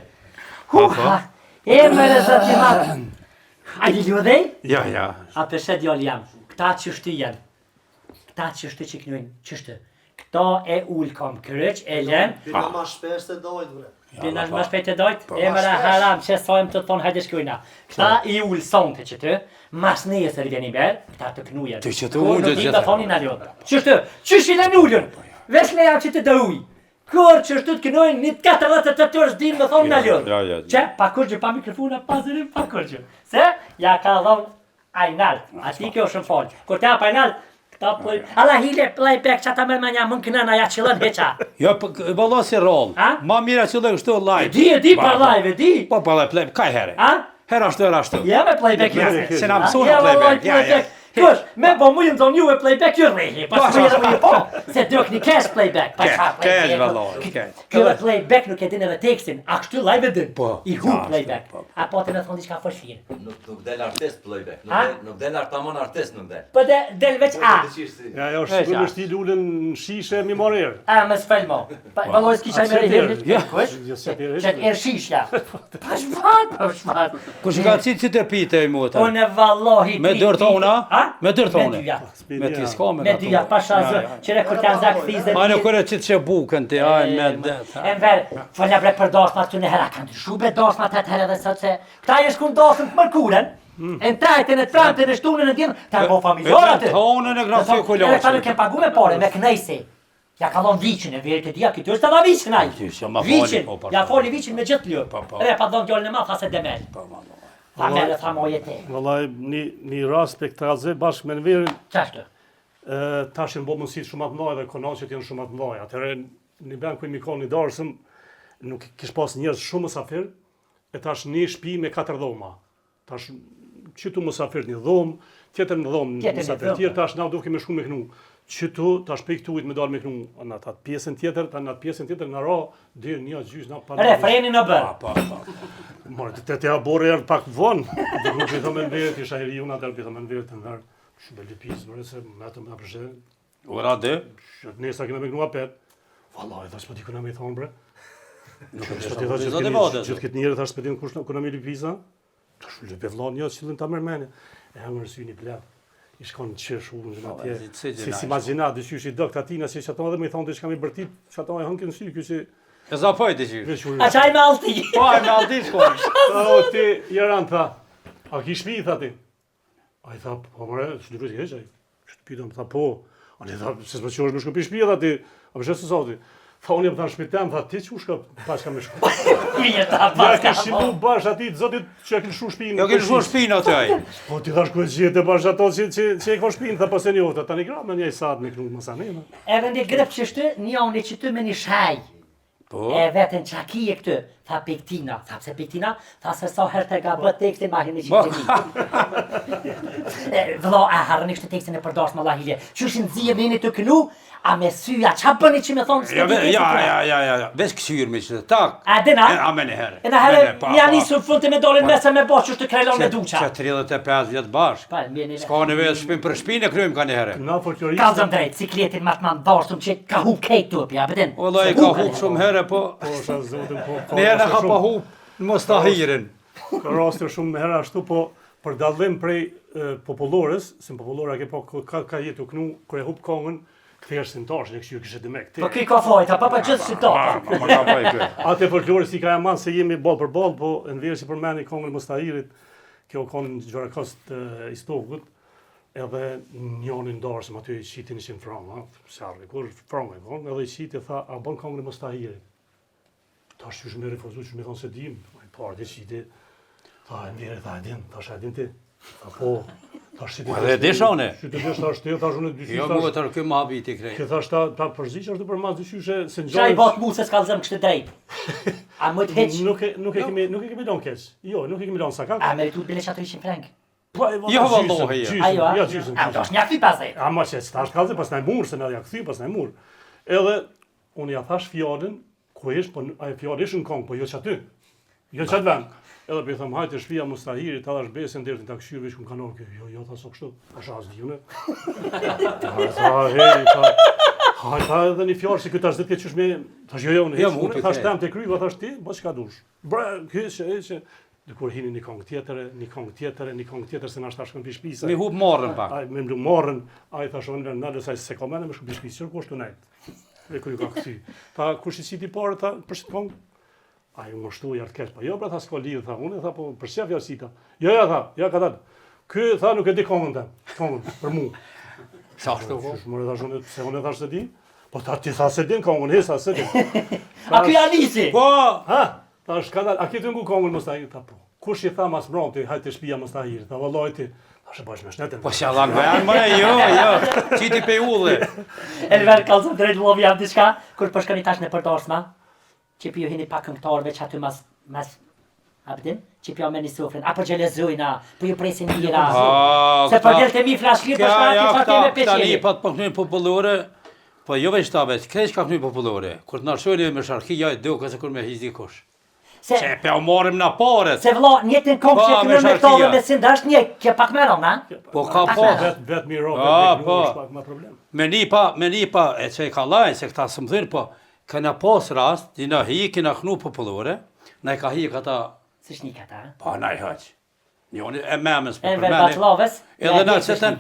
Huha, e më rëzët i matë. A li ljudhej? Ja. A përshet djallë jam, këta qështu janë. Këta qështu që kënujnë, qështu. Këta e ullë kam kërëq, e lem. Pina ma shpesh të dojtë, bre. Pina ma shpejt të dojtë, e mëra haram që sajmë të thonë hajde shkujna. Këta i ullë sonte që të, mas nesër vjeni berë, këta të kënujen. Të që të ullë gjithë. Të thonin a ljodë. Qështu, qështu në nullën, vesh le jam që të dëuj. Kur qështu të kënojnë, një 48 tërës din më thonë në ljodë. Që, pa kurgjë, pa mikrofona, pa zërim, pa kurgjë. Se, ja ka dhonë ajnalt, ati kjo shumë falë. Kur te pa ajnalt, këta ploj, alla hile playback që ata mërë manja mën kënën aja qëllën heqa. Jo, bëllo si roll. Ma mira qëllën kështu live. Di pa live, di. Po playback, kaj here. Hera ashtu, hera ashtu. Ja me playback jërë. Se na mësona playback. Kush, me bo mujën zonë ju e playback ju rrehi. Pas mujën mujë po, se duk një cash playback. Cash valloj, cash. Kjo playback nuk e din edhe tekstin, a kështu live e din. I hu playback. A po të me thonë diçka fërshirë. Nuk del artist playback, nuk del artamon artist nuk del. Po del veç a. Ja, jo, shkëllë është i lullën në shishe mi morë erë. A, me s'fel mo. Valloj s'kisha me rejherë. Kush? Qëtë erë shishja. Pa shfat. Kush ka citë të pite i muta? Unë vallohi me dërë tona? Me dërë tona? Me t'i s'ka me dyja, pasha zë, qëre kur t'janë zakë thizë. A në kërë që të që bukën ti, a me dërë. E mverë, fëllja bre për dashma të në hera, kanë të shubre dashma të herë dhe sot se, këta jesh kun dashmë të mërkuren, Në tajtën, në trantën, në shtunën, në djemë, ta po familjar atë. Tonën e grafi Edhe ta kulaçi. nuk e pagu me pare, me knejsi. Ja ka dhon viqin e vjerit e dia, këtë është të dha viq knaj. Viqin, ja foli viqin me gjithë ljo. Edhe pa dhon djallën e ma, tha se demel. Tha mele, tha moje te. Vallaj, një rast për këtë razë bashkë me Enverin, Qashtë? tash në bo mundësit shumë atë mdoja dhe konaqet janë shumë atë mdoja. Atëre, një ben kuj mi ka një darësëm, nuk kish pas njerëz shumë mësafir, e tash një shtëpi me 4 dhoma. Tash, qëtu mësafir një dhomë, tjetër në dhomë Tjetër në mësafir dhomë. tjerë, tash na duke me shku me knu. Qëtu, tash pe këtu me dalë me knu, në atë pjesën tjetër, në atë pjesën tjetër në ra, dhe një gjysh në pa. Refreni në bërë. Morë, të ja borë erë pak vonë, dhe nuk i thome në verët, isha heri unë atër, i thome në verët të nërë, shumë e lipis, mërë, se me atë më apërshë, Ora dhe? nesa kena me kënu apet, valla, e thash për ti këna me i thonë, bre, Nuk e shpët i thash gjithë këtë njërë, thash për ti në kush këna me lipisa, të shumë lëpe vla një, qëllën ta mërmene, e hëmë rësy një plak, i shkon në qesh unë, në atje, si imagjina, dëshysh i dokt atina, si që ato edhe me i thonë, dhe që kam i bërtit, që ato e hënkin sy, kjo që, E zapoj të që. A qaj me alti? Po, e me alti shkojnë. o ti, Jeran, tha, a ki shpi, tha ti? A i tha, po mëre, së një vëtë i heqaj. Që të pitëm, tha, po. A i tha, se s'pë që është me shku shpi, tha ti. A përshë së soti. Tha, unë jem tha shpitem, tha, ti që u shka, pas ka me shku. Mirë ta Ja pas ke ka shilu bash ati, të zotit që e ke lëshu shpinë. Jo ke lëshu shpinë atë aj. Po ti thash ku e gjithë bash ato që e ka shpinë, tha, pas e njofta. Ta një gra me një sad me knu mësanema. Edhe një grep që shtë, një unë që ty me një shaj. Po. E vetën qaki e këtë, tha piktina. Tha pse piktina? Tha se sa herë të gabët tekstin ma hini që të një. Vëllo, a harëni kështë tekstin e përdash më lahilje. Qëshin zije vini të kënu, a me syja, qa bëni që me thonë s'ke di tekstin këna? Ja, veç kësyrë me që tak. A dina? A me në herë. E në herë, një anisë në fund të me dolin mese me bosh, qështë të krejlon me duqa. Që 35 vjetë bashkë. Pa, mjeni Ska në vetë shpinë për shpinë e krymë ka një herë. Na folkloristë. Kalzëm drejt, cikletin ma të manë dashtum që ka hu kejt të upja, bëdin. Ola i ka hupë shumë herë, po. Po, sha zotin, po. Në herë ka pa hupë në Mostahirin. Ka raste shumë me hera ashtu, po për dallim prej popullores, se popullora ke po ka jetu kënu, kër e hup kongën, kthehesh si në tash, ne kështu kishe demek. Po kri ka fojta, pa gjithë si to. Ma ka pa i kë. Atë folklore si ka jaman se jemi ball për ball, po në verë si përmeni kongën Mostahirit, kjo konë gjërakost i stokut, edhe njënin darësëm aty i qitin 100 franga, sarri, kur franga e konë, edhe i qiti tha, a bon kongën e Mostahirit. Ta është që me refuzu, që me thonë se dim, i parë të qiti, tha e mvere, tha e din, tha shë e din ti, tha po, tha shë Po edhe di shone. Që të desh, tha shë ti, tha shë në dyshyshe, Jo mu e tërë këmë habiti krej. Që thash ta përzish ashtu për mas dyshyshe, se në Qa i bot mu se s'kallëzëm kështë drejt. A më të heq? Nuk e kemi don keq. Jo, nuk e kemi don sakat. A meritu bile që ato 100 frank? Po, Jo, vallohi, jo. Ajo, a? Ja, gjysëm. A, do është një 50. Ama që s'tash kallze, pas n'aj murë, se në ja këthy, pas n'aj murë. Edhe, unë ja thash fjallin, ku ish, po ajo fjallin ishë në kongë, po jo që aty. Jo që atë vend. Edhe për i thëmë, hajtë shpia Mostahirit, ta dash besën dherë të ta këshyrë, vishë këmë kanon, jo, tha so kështu, asha as dhjune. Tha, hajta edhe një fjallë, si këtë ashtë dhe të qëshme, thash jo, në heqë, thash tem të kryva, thash ti, bo që ka dush. Bre, këshë, Dikur hini një kongë tjetër, se nashta shkën për shpisa. Mi hupë marrën pak. Me mlu marrën, a i thashon në nalë, sa se ka mene me shku për shpisë, qërë kushtu nejtë. E kërë ka këthy. Ta kush i citi parë, ta përshet kongë? A ju më shtu i artë kesh, pa jo, pra tha s'ka lidhë, tha unë, tha po përshet fjallë cita. Jo, tha, ja ka dalë. Ky, tha, nuk e di kongën tem, kongën, për mu. Sa shtu ko? Shmërë thash unë, se unë e thash se di? Po ta ti tha se din kongën, hesa se din. A kjo Alisi? Po! Ha? Tash ka dalë, a ki të ngu kongën Mostahirit? Ta po. Kush i tha mas mbromti, hajtë të shpia Mostahirit? Ta valloj ti. Tash e bash me shnetën. Po shallan me janë mëre, jo, qiti pe ullë. Elver kalzëm drejt vlovi jam diçka, kur përshkoni tash në përdorsma, që pi ju hini pak këngëtarve që aty mas, abdim, që pi jo me një sofrin, apo gjelezujna, po ju presin mira, se për del të mi flashli për shkati që aty me Këta peqeni. lipat për kënujnë popullore, po jo veç ta veç, krejt ka kënujnë popullore. Kur të nërshojnë me sharki, ja i duke se kur me hizdi kush. Se pe u marim na paret. Se vëlla, njëtin kongë që kënër me këtove me sinda është një, kje pak meron, na? Po ka po. Vet miro, Ah, vet po. nuk është ma problem. Me nipa, e që i ka lajnë, se këta së më thyrë, po, këna pas rast, dina hi, kina kënu popullore, na i ka hi këta, Së shnik ata, ha? pa na i haq. Njoni e memës për Enver përmeni. Batlovës, Edhe na qëtën,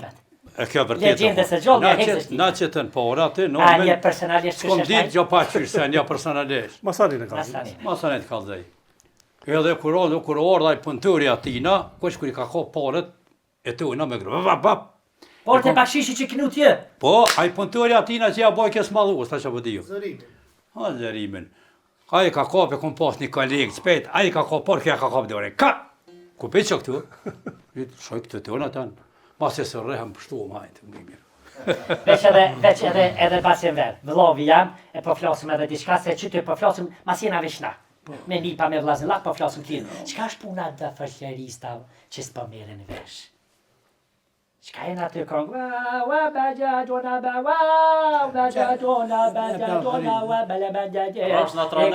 e kjo vërtet. Legjende se gjollë, ja hekë së Na qëtën por aty, no, A një personalisht s'kom ditë gjo pa qyrë, se një personalisht. Masarin e ka. Masani. Masanet kalzej. Edhe kur ardha i punëtori atina, kush kur I ka ka paret e tona me grë. Por të bakshishi që kinu tje. Po, ai punëtori atina që ja boj kes madhus, ta që po diju. Ha, zërimin. Ai ka kape, kom pas një kolegë spet, ai ka ka por, kja ka kap dore. Ka! Ku pe që këtu? Shoj këtë tona tanë. Mas e së rehem pështu o majtë, më mirë. Veç edhe basin verë. Vëllovi jam, e po flasim edhe diçka, se që të po flasim, mas jena vishna. Me nipa me vlazën lak, po flasim t'linë. Qka është puna dhe fërshëristav që s'po merën vesh? Qka e në të kongë? Wa baja dona ba, wa baja dona baja dona, wa bala baja dje. E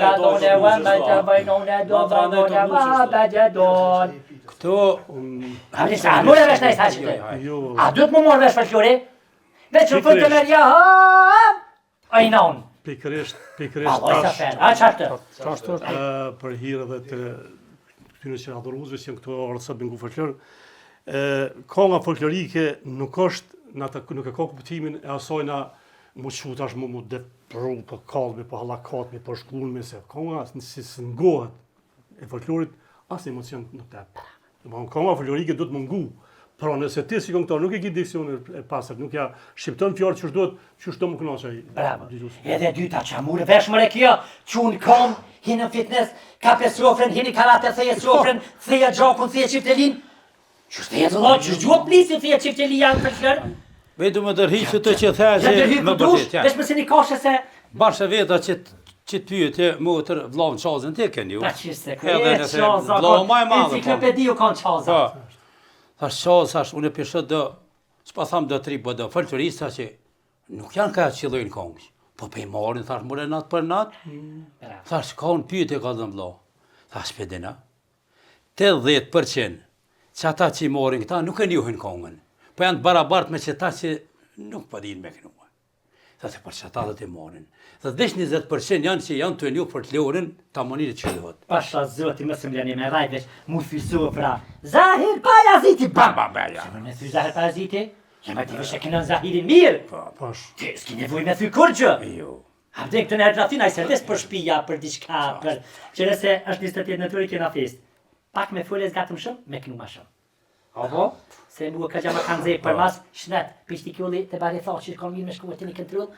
ka done, wa baja vajnone, do vajnone, wa baja don. Këto... A mërë vesh në i sa që të? A du të më morë vesh fërshëri? Veç në fëtë të mërja, a I naun. Pikërisht Alloj sa fer, a qartë? për hir edhe të tyre që adhuruzve që janë këto orë sot bingu folklor. Konga folklorike nuk e ka kuptimin e asojna mu qutash mu depru për kallëmi, për halakatmi, për shkullmi, se konga si së ngohet e folklorit, asë emocion nuk të epë. Konga folklorike do të mungu, pra nëse ti si këngëtar nuk e ki diksionin e pasër, nuk ja shqipton fjarë që shdo më kënaqaj. Bravo. Edhe dyta që amurë vesh mëre kjo, qunë kom, hinë në fitness, kape sofren, hinë I karate, theje sofren, theje gjakun, theje qiftelin. Që shte jetë lojë, që gjuhë plisi, theje qifteli janë për shkër. Vedu më dërhiqë të që thejë më bërtit. Vesh më se një kashe se... Bashë veta që të pyetje motër vlavën qazën të kënë ju. Pa qiste, kërë qaza, enciklopediu kanë qaza. Thash qazë, thash, unë e pishët dë, që pa thamë dë tri, bë dë folklorista që nuk janë ka që qëllojnë kongës. Po pe I marin, thash, mure natë për natë. Thash, ka unë pyetje ka dëmë vlo. Thash, pedina, 80% që ata që I marin këta nuk e njohin kongën. Po janë të barabartë me që ta që nuk pa din me kënua. Thash, për që ata dhe të marin. Thash, 20% janë që janë të e njohë folklorin, ta monit që dhët. Pasha zoti më së mleni me rajvesh, mu fysu pra. Zahir Pajaziti, bam! Që me thy Zahir Pajaziti? Që me t'i vëshe kënën Zahirin mirë. Që s'ki nevoj me thy kur që? Abden këtë në herdratina, I se des për shpija, për diçka, për... Që nëse është 21 nëturi kena fest. Pak me fulles gatëm shumë, me kënu ma shumë. Apo? Se mua ka gjama kanë zej për mas, shnet, pishti kjulli të bari tha që kanë mirë me shku e të një këntrull.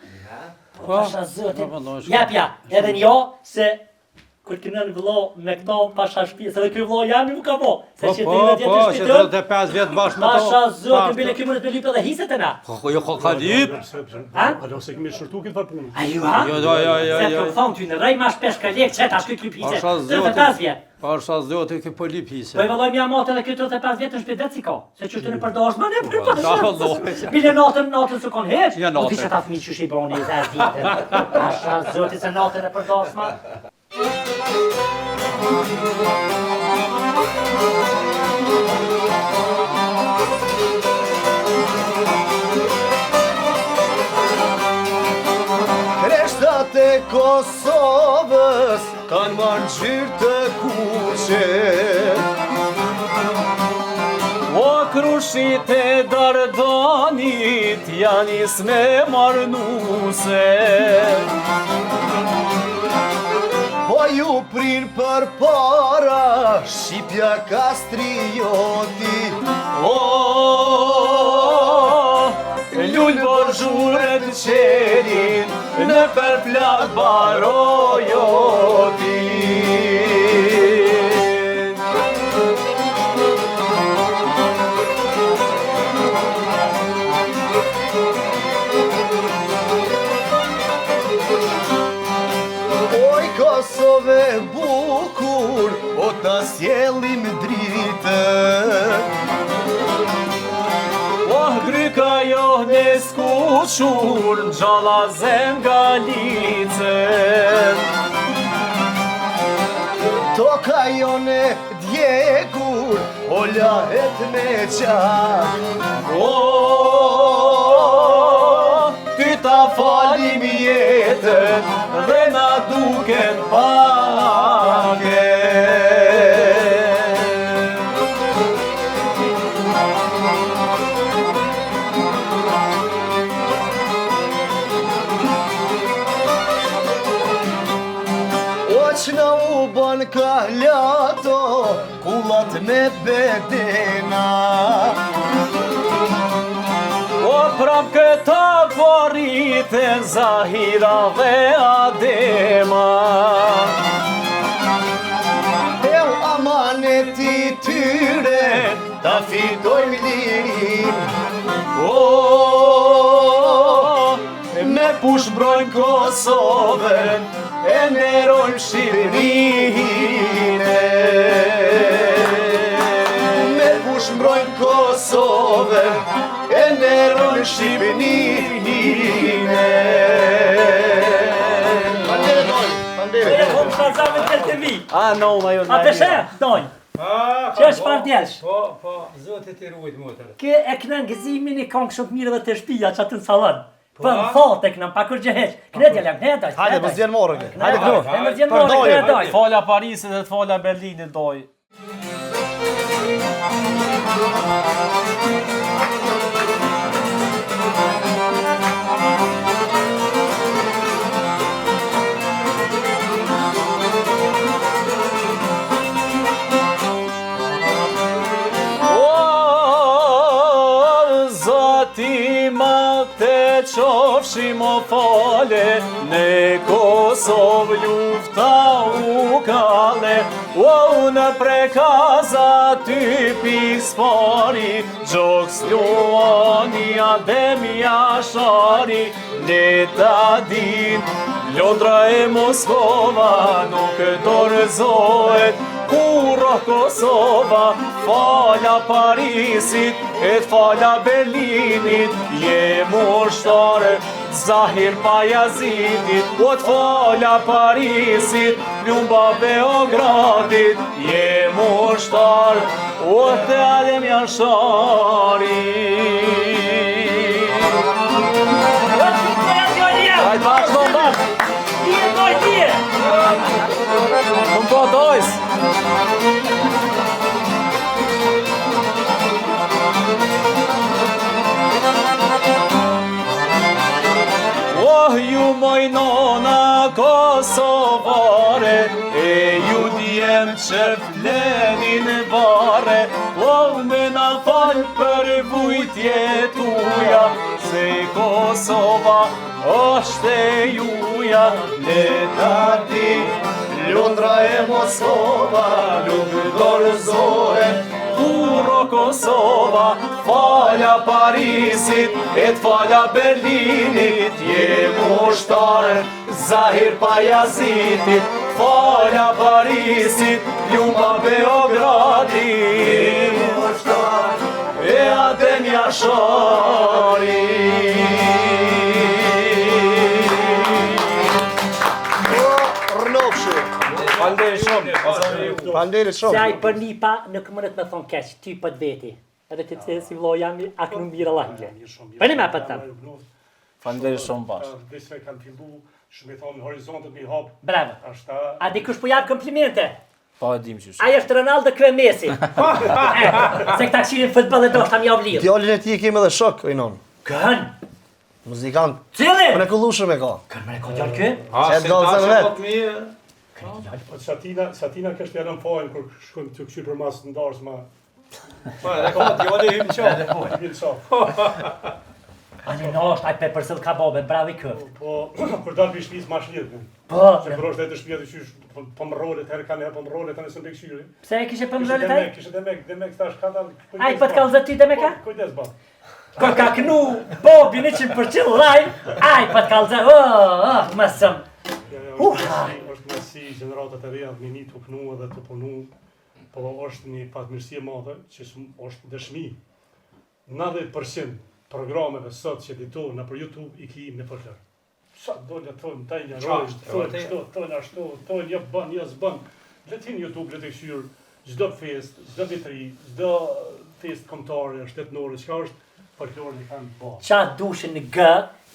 Pasha zotin, japja, edhe një se kur kënën vëllo me këto pasha shpia, se dhe kërë vëllo jam nuk ka po, se që 30 vjetë në shpitër, 35 vjetë bashkë me to. pasha zotin, bile këmërës me lypë edhe hiset e na. Jo, ka lypë. Alo, se kemi shërtu këtë farë punë. A ju ha? Se të thonë ty në rej ma shpesh ka lekë qëta, shkë lypë hiset, 35 vjetë. Pasha zotin këtë po lypë hiset. Po I vëlloj mja matë edhe këtë 35 vjetë në shpidet si ka, se që të në përdosh ma ne për pasha. Bile natën së kon heq, o ti që ta fmi që shi boni I zërë ditën. Pasha zotin se natën e përdosh ma. Kreshtat e Kosovës kanë marrë gjyrë të kuqe. O krushit e Dardanit janë isme marnuse. Po ju prin për para Shqipja kastrioti. O, lull borxhuret qerin në përplak barojoti. Kosove bukur, o ta sjellim dritën. Oh, gryka jo ne skuqur, gjalla zem galicën. Toka jo ne djegur, o lahet me qak. Ty ta falim jetën dhe na duken pake. O që na u bën janë kalato, kullat me bedena. O prap këta poriten Zahira dhe Adema. Amaneti tyre ta fitojmë lirin. Me push mbrojnë Kosovën, e nderojmë Shqipërinë. Me push mbrojnë Kosovën, e nderojmë Shqipërinë. Pandere doj, pandere. Kom shazave të të vi. A, no, ma jo, A peshe, doj. Që është fardjelsh? Po, zotit i ruajt motër. Kë e këna ngëzimin i kanë shumë mirë dhe të shtëpia që aty në salon. Po më thotë e këna, pa kur gjë heq. Këne djela, këne doj. Hajde, më zjenë morë, hajde kënu. E më zjenë morë, këne doj. Falja Parisit dhe të falja Berlinit doj. Qofshim o fale, në Kosovë lufta u kale. Në prekaza ty pispari, Gjoks Luani Ademja Shari. Ne ta din, Londra e Moskova nuk dorëzohet. Kurro Kosova, falja Parisit, e falja Berlinit. Je mushtar Zahir Pajazidit, o të falja Parisit, plumba Beogradit. Je mushtar, o të Ademja Shari. Hajde bashkë, më bashkë. Dije, doj, dije. Më po dojës. Ju moj nona Kosovare, e ju djem që flenin vare. Me na falë për vujtje tuja, se Kosova është e juja. Ne ta di, Londra e Moskova nuk dorëzohet. Kurro Kosova, falja Parisit, e të falja Berlinit. Je mushtar Zahir Pajazitit, falja Parisit, plumba Beogradit. Je mushtar e Ademja Shari. Pandere shumë. Se aj për nipa nuk mënet me thonë keq, ty për veti. Edhe të të si vlo jam, a kënu mira lahgje. Për një me për tëmë. Faleminderit shumë bashkë. Desme kanë fillu, shumë i thonë horizontet mi hap. Bravo. A di kush po jap komplimente? Pa e dim që shumë. Aja është Ronaldo kre Messi. Se këta këshirin futbol e do shta mja vlirë. Djallin e ti kemi edhe shok, ojnon. Kën? Muzikant. Cili? Më në kullushëm e ka. Kën më në kodjallë kë? Që e të galëzën vetë. Po Satina kështë jarën fojnë, kur shkëm të këshirë për masë në darës ma... Pa, e ka djallin e hymë qo. Ani në është, aj pe përsëll ka bobe, bravi kë. Po, kur dalë për shpizë ma shlirë. Po. Se për është e të shpia të qysh, po më rollet, herë ka ne po më rollet, anë së në bekëshyri. Pse e kishe për më rollet aj? Kishe demek, tash ka dalë... Aj, për të kalëzët ty demeka? Kujdes ba. Ko ka kënu Bobi 100% live, aj, për të kalëzët, mësëm. është mësi gjeneratat e reja të minit të punu edhe të punu, po është një fatmirësi e madhe që është dëshmi. 90% programeve sot që editorë në për YouTube i ki në përkër. Sa dojnë thonë, taj një rojsh, thonë ashtu, thonë një bën, një zbën. Letin YouTube, letin këshyrë, gjdo fest, gjdo vitri, gjdo fest komtare, shtetnore, qka është folklorë një kanë bërë. Qa dushën në gë,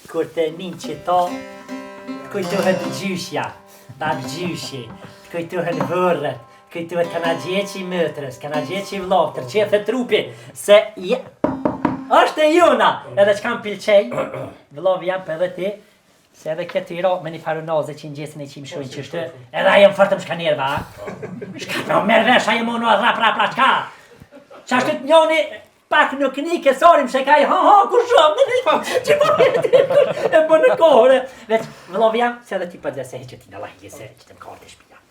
kur të nin që ta, kujtohet gjyshja, bab gjyshi, kujtohet vërret, kujtohet kanagjeqi mëtërës, kanagjeqi vloftër, qethe trupi, se është e jona, edhe që kam pilqej, vlov jam për edhe ti, Se edhe këtë i ro me një farunaze që në gjesën e qimë shojnë qështë, edhe aje më fërtëm shka njerëva. Shka pra merë vesh, aje më në rap, qka? Qa është të njoni pak në këni kesarim shekaj, ku shumë, që e më në kohore. Veç, vëllovi jam, se edhe ti për dhe se heqë ti në lajje, se që të më karte shpina.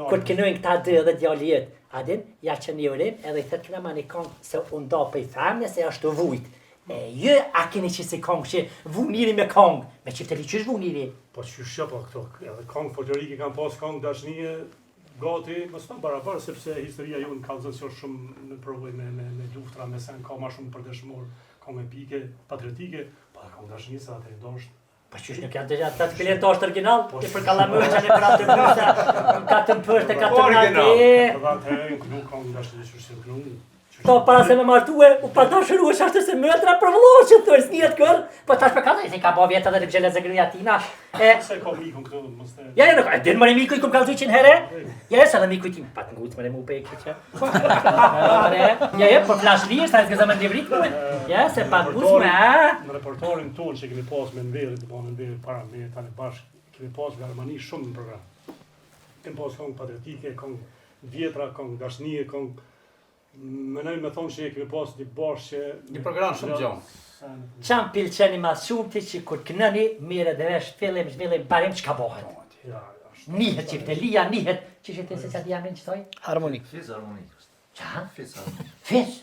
Kur të kënojnë këta dë dhe djali jetë, adin, ja që një urim, edhe i thëtë këna ma një kongë se unë do për i famne se është të vujtë. Jë, a keni që si kongë që vuniri me kongë, me qifteli qësh vuniri? Po që shqepa këto, edhe kongë folklorike kanë pas kongë dashnije, gati, mos të barabar, sepse historia ju në kalëzën që është shumë në provoj me luftra, me sen, ka ma shumë përdeshmor, kongë epike, patriotike, pa kongë dashnije sa atë e ndoshtë. Po qysh nuk janë të gjatë, të këllin të është original, që për kalamërqa në për atë përsa, ka të mpërte, ka të nati. Po da të e në kënu kongë dashnije që është kënu. To para se me martue, u pa ta shërua shashtë se mëtra për vëllohë që të tërë s'njët kërë, po tash për kazoj, se ka bo vjetë edhe në gjele zëgërëja tina. Se ka mikun këtu, mos të... Ja, nuk, e din mëre miku i kum kalzoj qënë here? Ja, se edhe miku i tim, pat në gutë mëre mu pe e këtë që. Ja, po flash lirë, sa e s'gëzë me ndivrit këve. Ja, se pat gutë me, Në repertorin tonë që kemi pas me nverit, po në nverit para me tani bashkë, kemi pas Garmani shumë në program. Kemi pas kongë patriotike, kongë vjetra, kongë dashnije, kongë... Menoj me thonë që e kemi pas një bashkë që... Një program shumë gjonë. qanë pilqeni ma shumë ti që kur kënëni, mire dhe vesh fillim, zhvillim, barim që ka bohet. Nihet qiftelia, nihet, që që të se qatë jamin që toj? Harmonik. Fis harmonik. Qa? Fis harmonik. Fis?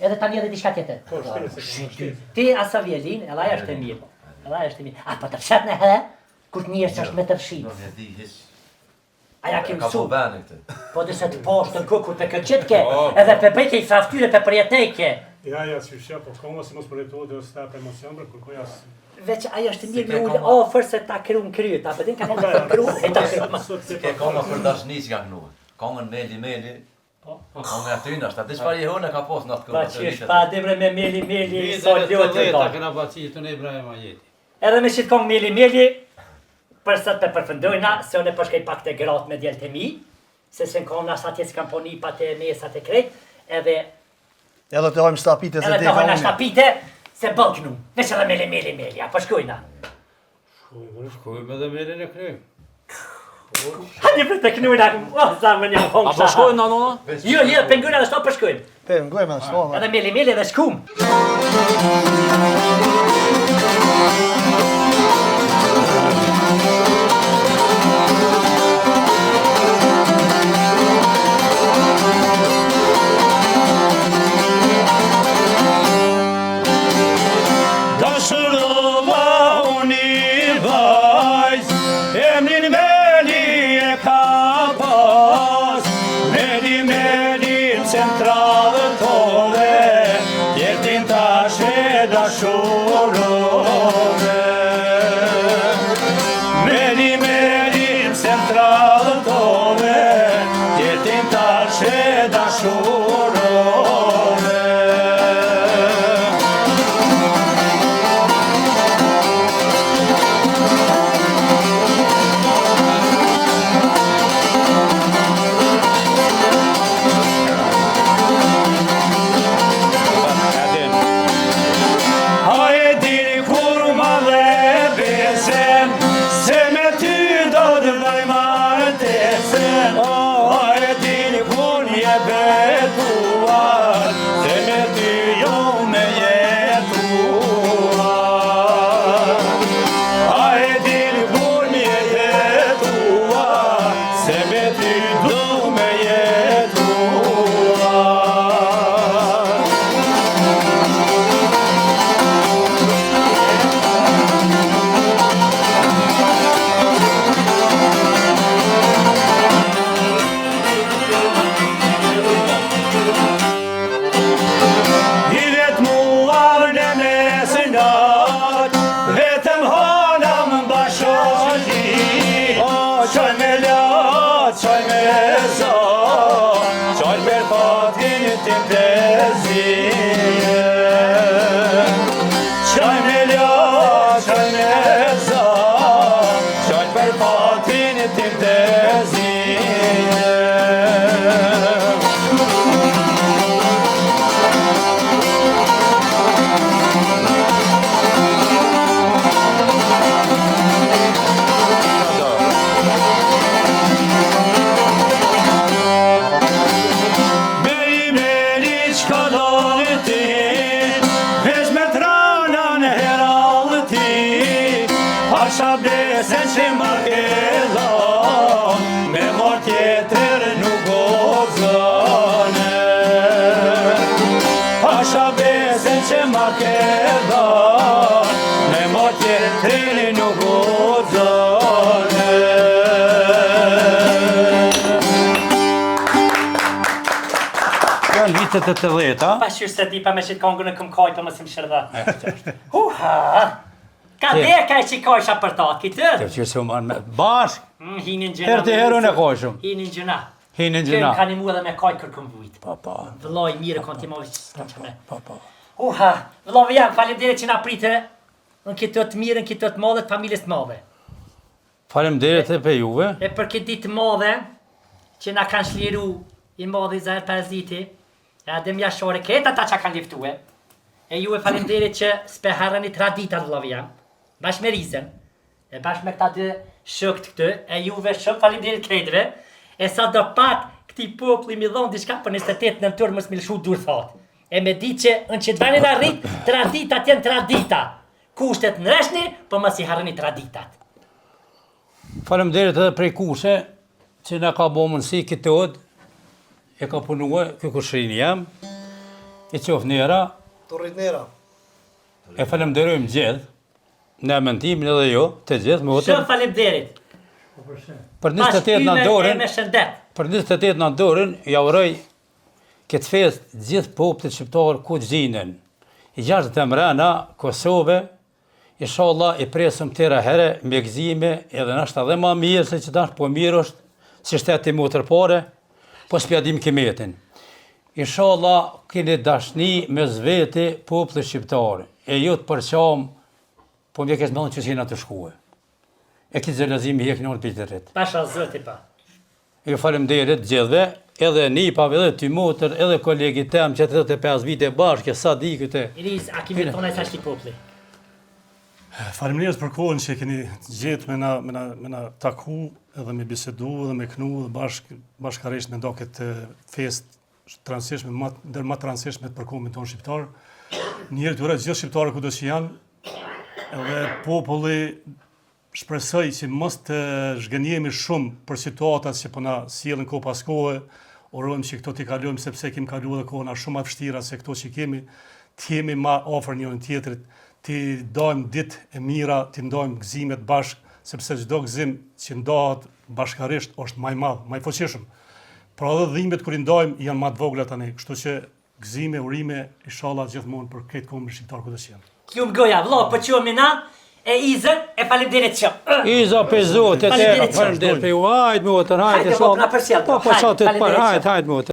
Edhe tani edhe diçka tjetër? Ti asa vjelin, edhe aja është e mirë. Edhe aja është e mirë. A, po të fshat në edhe? Kur të njërës që është me të fshit. Nuk e di hiç. Aja kemë Ka po su. bane këtë. Po dhe se të poshtë në kukur për këtë qitke, edhe për bëjke i fraftyre për përjetejke. Ja, si shqe, po konga si mos përjetuat dhe sta për emocion, për kërkoj asë... Veç aja është mirë me ullë ofër se ta kru në kryë, ta përdin ka në kru, e ta kru ma. Ke konga për dashni që ka kënuar. Kongën meli, konga atyna, shta të çfarë jehone ka pos në atë Pa qysh pa dimre me meli, so ljotë të Ta do. këna baci të ne Ibrahim Ajeti. Edhe me qitë kong meli, për sot për përfëndojna, se unë e përshkej pak të gratë me djelë të mi, se në kona sa tjesë kam poni pa të mesat e krejt, edhe Edhe të hojmë shtapite se edhe te të ka hojna unë. shtapite, se bëllë kënu, veç edhe meli, a po shkojna. Shkojmë edhe melin e krymë. Hadi për të knujna, o, sa më një kong A po shkojnë në nona? Jo, pengujna dhe shto për shkojnë. Pe, ngojme në shtonë. Edhe meli dhe shkum. Dashurova unë i vajz, emrin Meli e ka pas. Meli centralë tone, jetin tash e dashurove. Meli centralë tone, jetin tash e dashurove. dini nuk guxone. Janë vitet e 80-ta. Pashur se di pa me qitë kongën e këm kajtë, për më si më shërda. Huha! Ka deka e që i kajsha për ta, kitë? Të që se uman me bashk, Hinin gjëna. herë të herën e kajshëm. Hinin gjëna. Hinin Kërën gjëna. ka një mua dhe me kaj kërkëm vujtë. Pa. Vëllaj, mire, kanë ti movi që s'kam që me. Pa. Uha, vëllave jam, faleminderit që na prite në këtë të mirë, në këtë të madhe të familjes të madhe. Faleminderit e për juve. E për këtë ditë të madhe, që na kanë shliru i madhe i Zahir Paraziti, e Adem Jashore, këtë ata që kanë liftue, e ju e faleminderit që s'pe harrani traditat vëllave jam, bashkë me Rizën, e bashkë me këta dy shokët këtë, e juve shumë faleminderit krejtëve, e sa do pak këti populli mi dhonë diçka për 28 nëntor mos mi lëshu dur thatë. E me di që në që të vanin arrit, traditat jenë tradita. Kushtet në reshni, për mos i harreni traditat. Faleminderit edhe prej kushe, që na ka bo mundësi këtë odë, e ka punua kë kushrini jam, e qof njera, Torrit nera. e faleminderojmë gjithë, në mendimin edhe jo, të gjithë, më Shumë faleminderit. për 28 nëntorin, me shëndet. për 28 nëntorin, ja uroj këtë fest gjithë popullit shqiptar ku të gjinen. I 6 të mrena, Kosove, inshallah i presëm tëra herë me gëzime, edhe nështë edhe ma mirë, se që tash po mirë është, si shteti motër pare, po s'pjadim kimetin. Inshallah keni dashni me zveti popullit shqiptar, e ju të përqam, po mje kesh mëllën që s'jena të shkue. E këtë zëllazimi hek në për të rritë. Pasha zëti pa. Ju faleminderit gjithve, edhe nipave, edhe ty motër, edhe kolegi tem që 35 vite bashkë, sa di këtë. Iris, a kimi tona e sa shti populli? Faleminderit për kohën që keni gjetë me na taku, edhe me bisedu, edhe me knu, edhe bashkarisht me ndo këtë fest transishme, ndër ma transishme për kohën tonë shqiptar. Njerë të urejt gjithë shqiptarë ku do që janë, edhe populli shpresoj që mos të zhgënjemi shumë për situatat që po na sjellin kohë pas kohe, urojmë që këto t'i kalojmë sepse kemi kaluar dhe kohëna shumë më vështira se këto që kemi, t'jemi më afër njëri tjetrit, t'i dojmë ditë e mira, t'i ndojmë gëzimet bashkë, sepse çdo gëzim që ndahet bashkarisht është më i madh, më i fuqishëm. Pra edhe dhimbjet kur i ndojmë janë më të vogla tani, kështu që gëzime, urime, inshallah gjithmonë për këtë kombë shqiptar ku do të jenë. Kjo më goja, vëlla, po quhemi na, e Izën, e faleminderit shumë. Iza pe zote, Faleminderit faleminderit pe ju, hajt më otër, hajt Hajde, e shumë. na përsjell, Po, sa të të faleminderit parë, shumë. hajt më otër.